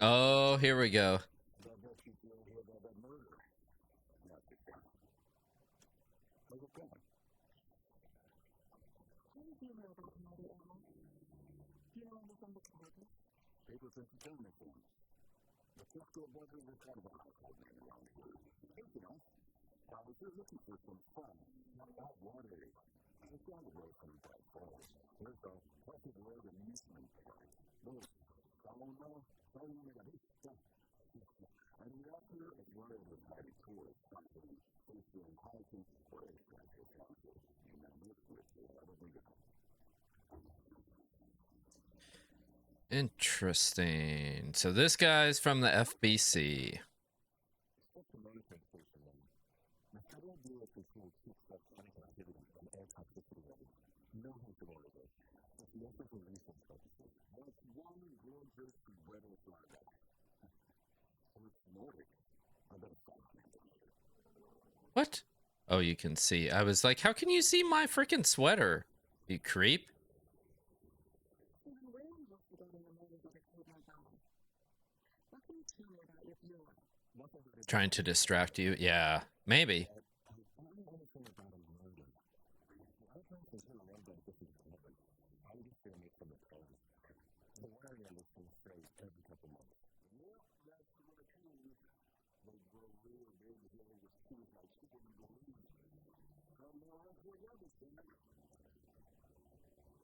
Oh, here we go. Interesting. So this guy's from the FBC. What? Oh, you can see. I was like, how can you see my freaking sweater? You creep. Trying to distract you? Yeah, maybe.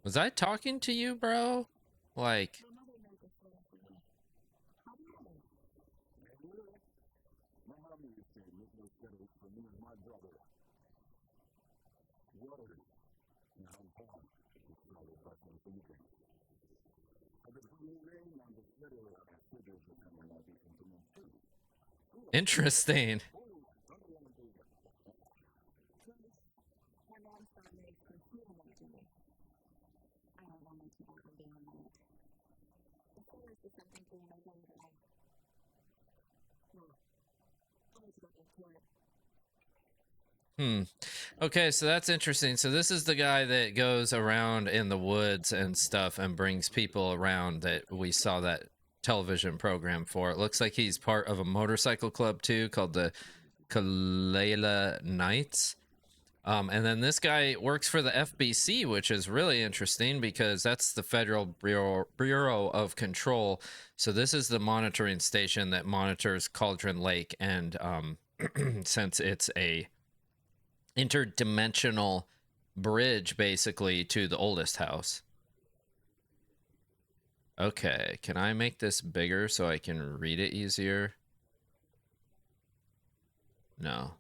Was I talking to you, bro? Like... Interesting. Okay, so that's interesting. So this is the guy that goes around in the woods and stuff and brings people around that we saw that television program for. It looks like he's part of a motorcycle club too called the Kalela Knights. And then this guy works for the FBC, which is really interesting because that's the Federal Bureau of Control. So this is the monitoring station that monitors Cauldron Lake. And since it's a interdimensional bridge, basically, to the oldest house. Okay, can I make this bigger so I can read it easier? No.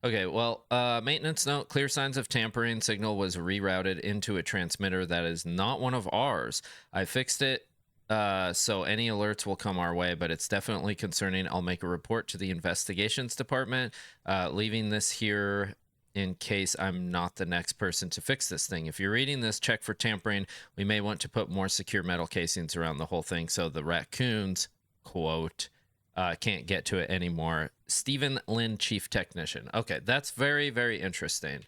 Okay, well, maintenance note, clear signs of tampering. Signal was rerouted into a transmitter that is not one of ours. I fixed it, so any alerts will come our way, but it's definitely concerning. I'll make a report to the investigations department, leaving this here in case I'm not the next person to fix this thing. If you're reading this, check for tampering. We may want to put more secure metal casings around the whole thing so the raccoons, quote, can't get to it anymore. Stephen Lynn, chief technician. Okay, that's very, very interesting.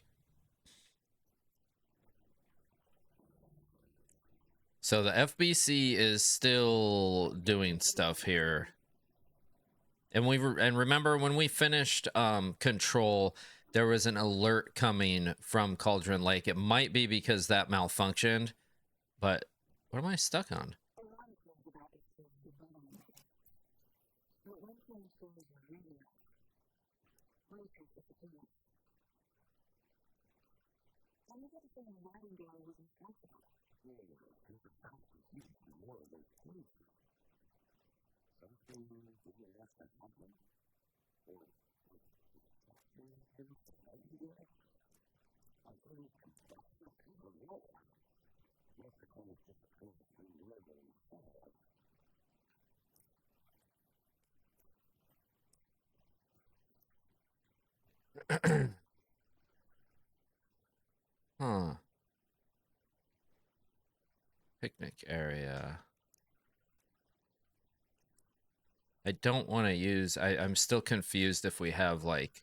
So the FBC is still doing stuff here. And remember when we finished Control, there was an alert coming from Cauldron Lake. It might be because that malfunctioned, but what am I stuck on? Huh. Picnic area. I don't want to use... I'm still confused if we have, like,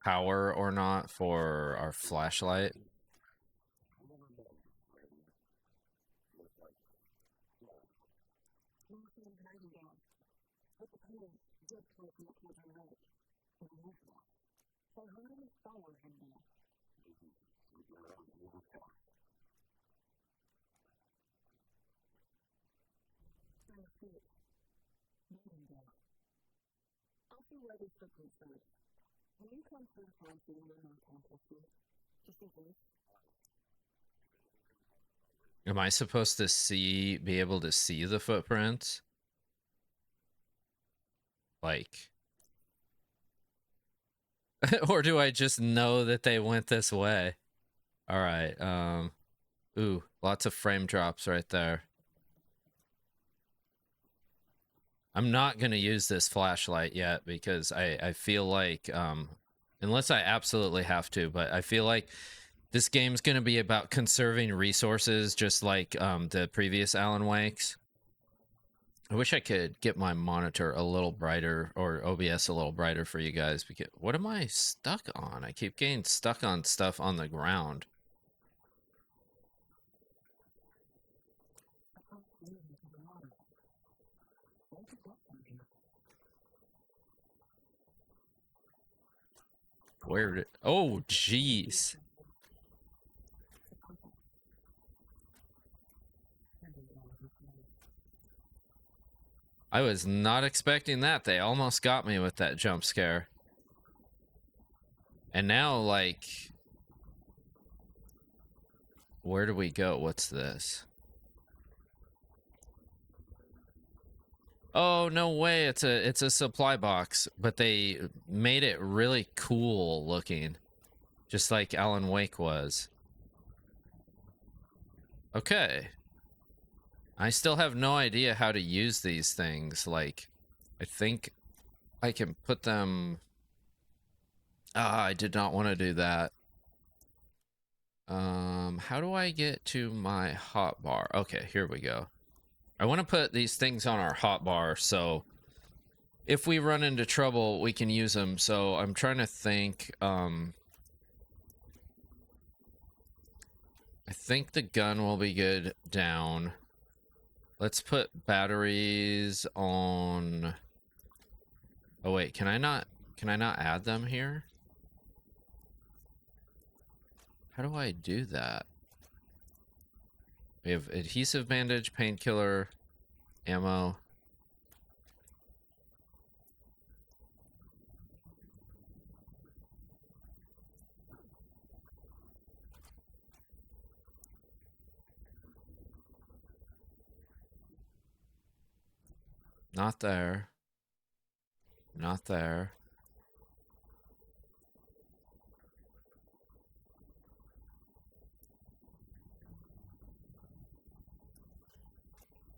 power or not for our flashlight. Am I supposed to be able to see the footprints? Like... or do I just know that they went this way? All right. Ooh, lots of frame drops right there. I'm not going to use this flashlight yet because I feel like, unless I absolutely have to, but I feel like this game's going to be about conserving resources just like the previous Alan Wakes. I wish I could get my monitor a little brighter, or OBS a little brighter for you guys. Because what am I stuck on? I keep getting stuck on stuff on the ground. Where did... Oh, jeez. I was not expecting that. They almost got me with that jump scare. And now, like... where do we go? What's this? Oh, no way. It's a supply box, but they made it really cool looking. Just like Alan Wake was. Okay. I still have no idea how to use these things. Like, I think I can put them... Ah, I did not want to do that. How do I get to my hotbar? Okay, here we go. I want to put these things on our hotbar, so if we run into trouble, we can use them. So I'm trying to think, I think the gun will be good down. Let's put batteries on... Oh wait, can I not add them here? How do I do that? We have adhesive bandage, painkiller, ammo. Not there. Not there.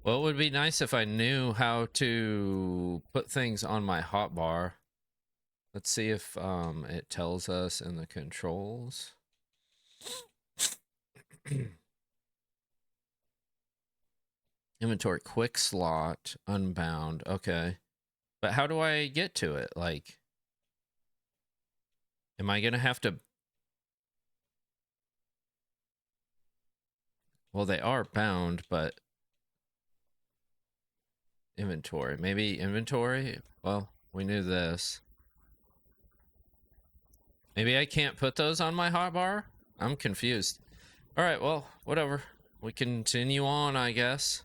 Well, it would be nice if I knew how to put things on my hotbar. Let's see if it tells us in the controls. Inventory, quick slot, unbound. Okay. But how do I get to it? Like, am I going to have to... Well, they are bound, but... Inventory. Maybe inventory? Well, we knew this. Maybe I can't put those on my hotbar? I'm confused. Alright, well, whatever. We continue on, I guess.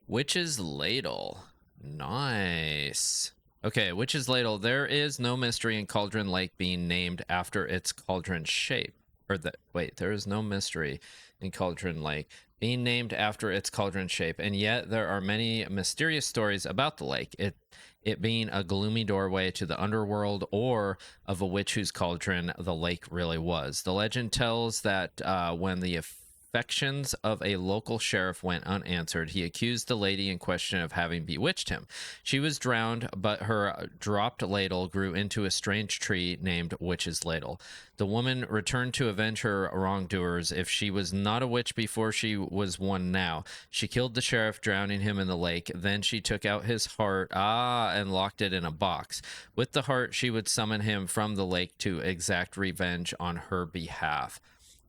Witch's Ladle. Nice. Okay, Witch's Ladle. There is no mystery in Cauldron Lake being named after its cauldron shape. Wait, there is no mystery in Cauldron Lake being named after its cauldron shape, and yet there are many mysterious stories about the lake. It being a gloomy doorway to the underworld, or of a witch whose cauldron the lake really was. The legend tells that when the affections of a local sheriff went unanswered, he accused the lady in question of having bewitched him. She was drowned, but her dropped ladle grew into a strange tree named Witch's Ladle. The woman returned to avenge her wrongdoers. If she was not a witch before, she was one now. She killed the sheriff, drowning him in the lake. Then she took out his heart, and locked it in a box. With the heart, she would summon him from the lake to exact revenge on her behalf.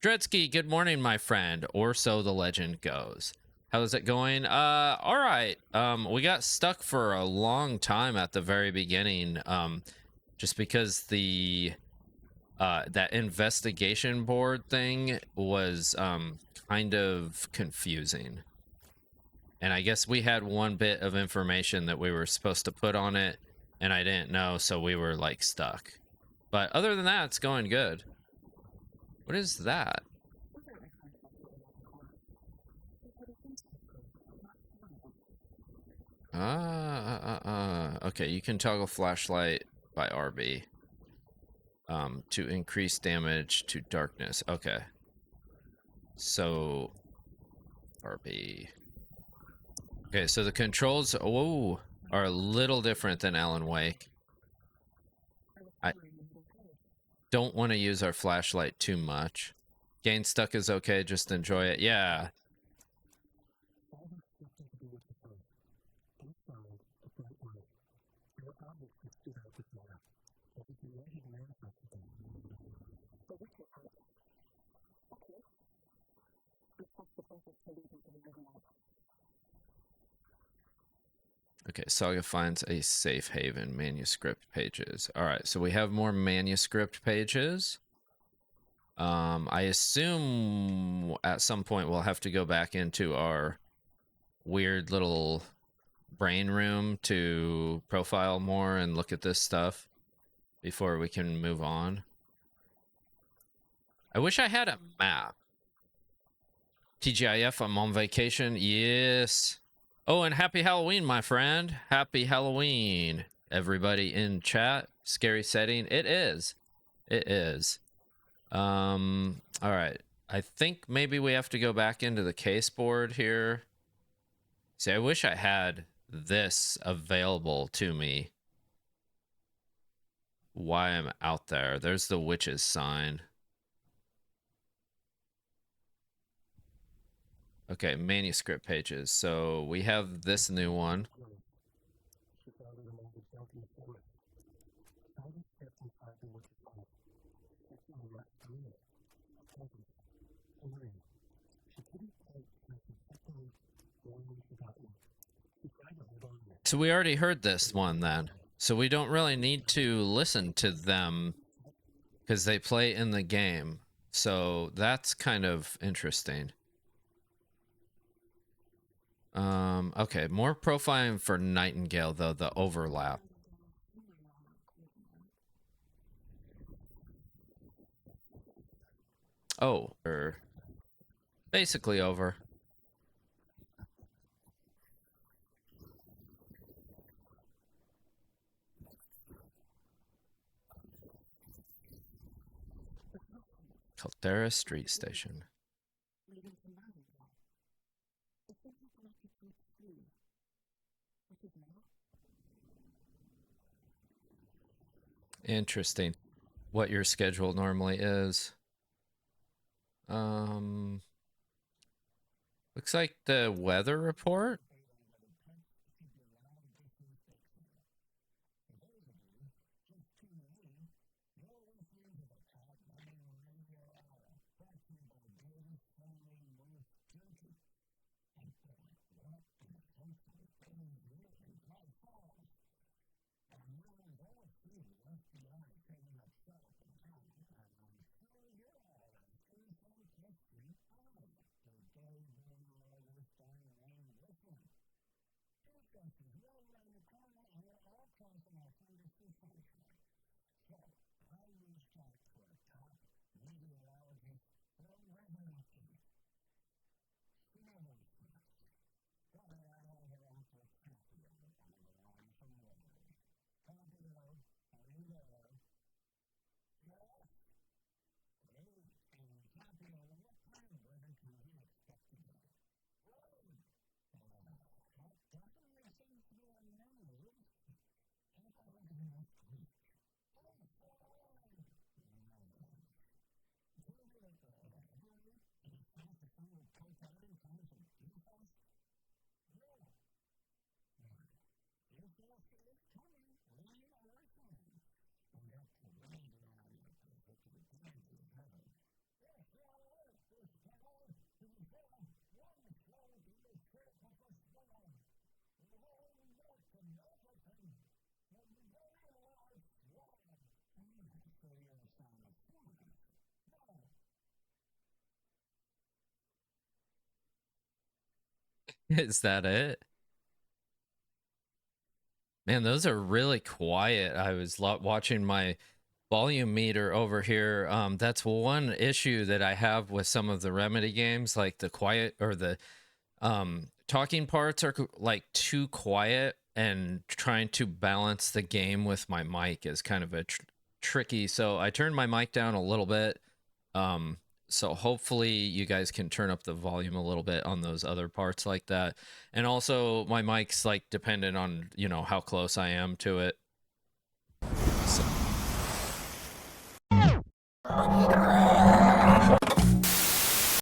Dredsky, good morning, my friend. Or so the legend goes. How's it going? All right. We got stuck for a long time at the very beginning, just because the that investigation board thing was kind of confusing. And I guess we had one bit of information that we were supposed to put on it, and I didn't know, so we were like stuck. But other than that, it's going good. What is that? Okay, you can toggle flashlight by RB. To increase damage to darkness. Okay. So, RB. Okay, so the controls, are a little different than Alan Wake. I don't want to use our flashlight too much. Gain stuck is okay, just enjoy it. Yeah. Okay, Saga finds a safe haven, manuscript pages. All right, so we have more manuscript pages. I assume at some point we'll have to go back into our weird little brain room to profile more and look at this stuff before we can move on. I wish I had a map. TGIF, I'm on vacation. Yes. Oh, and happy Halloween, my friend. Happy Halloween. Everybody in chat. Scary setting. It is. It is. All right. I think maybe we have to go back into the case board here. See, I wish I had this available to me while I'm out there. There's the witch's sign. Okay, manuscript pages. So we have this new one. So we already heard this one then. So we don't really need to listen to them because they play in the game. So that's kind of interesting. Okay, more profiling for Nightingale, though, the overlap. Oh, we're basically over. Caldera Street Station. Interesting. What your schedule normally is. Looks like the weather report. Is that it? Man, those are really quiet. I was watching my volume meter over here. That's one issue that I have with some of the Remedy games, like the quiet or the talking parts are like too quiet, and trying to balance the game with my mic is kind of a tricky. So I turned my mic down a little bit. Um, so hopefully you guys can turn up the volume a little bit on those other parts like that. And also my mic's like dependent on, you know, how close I am to it. So.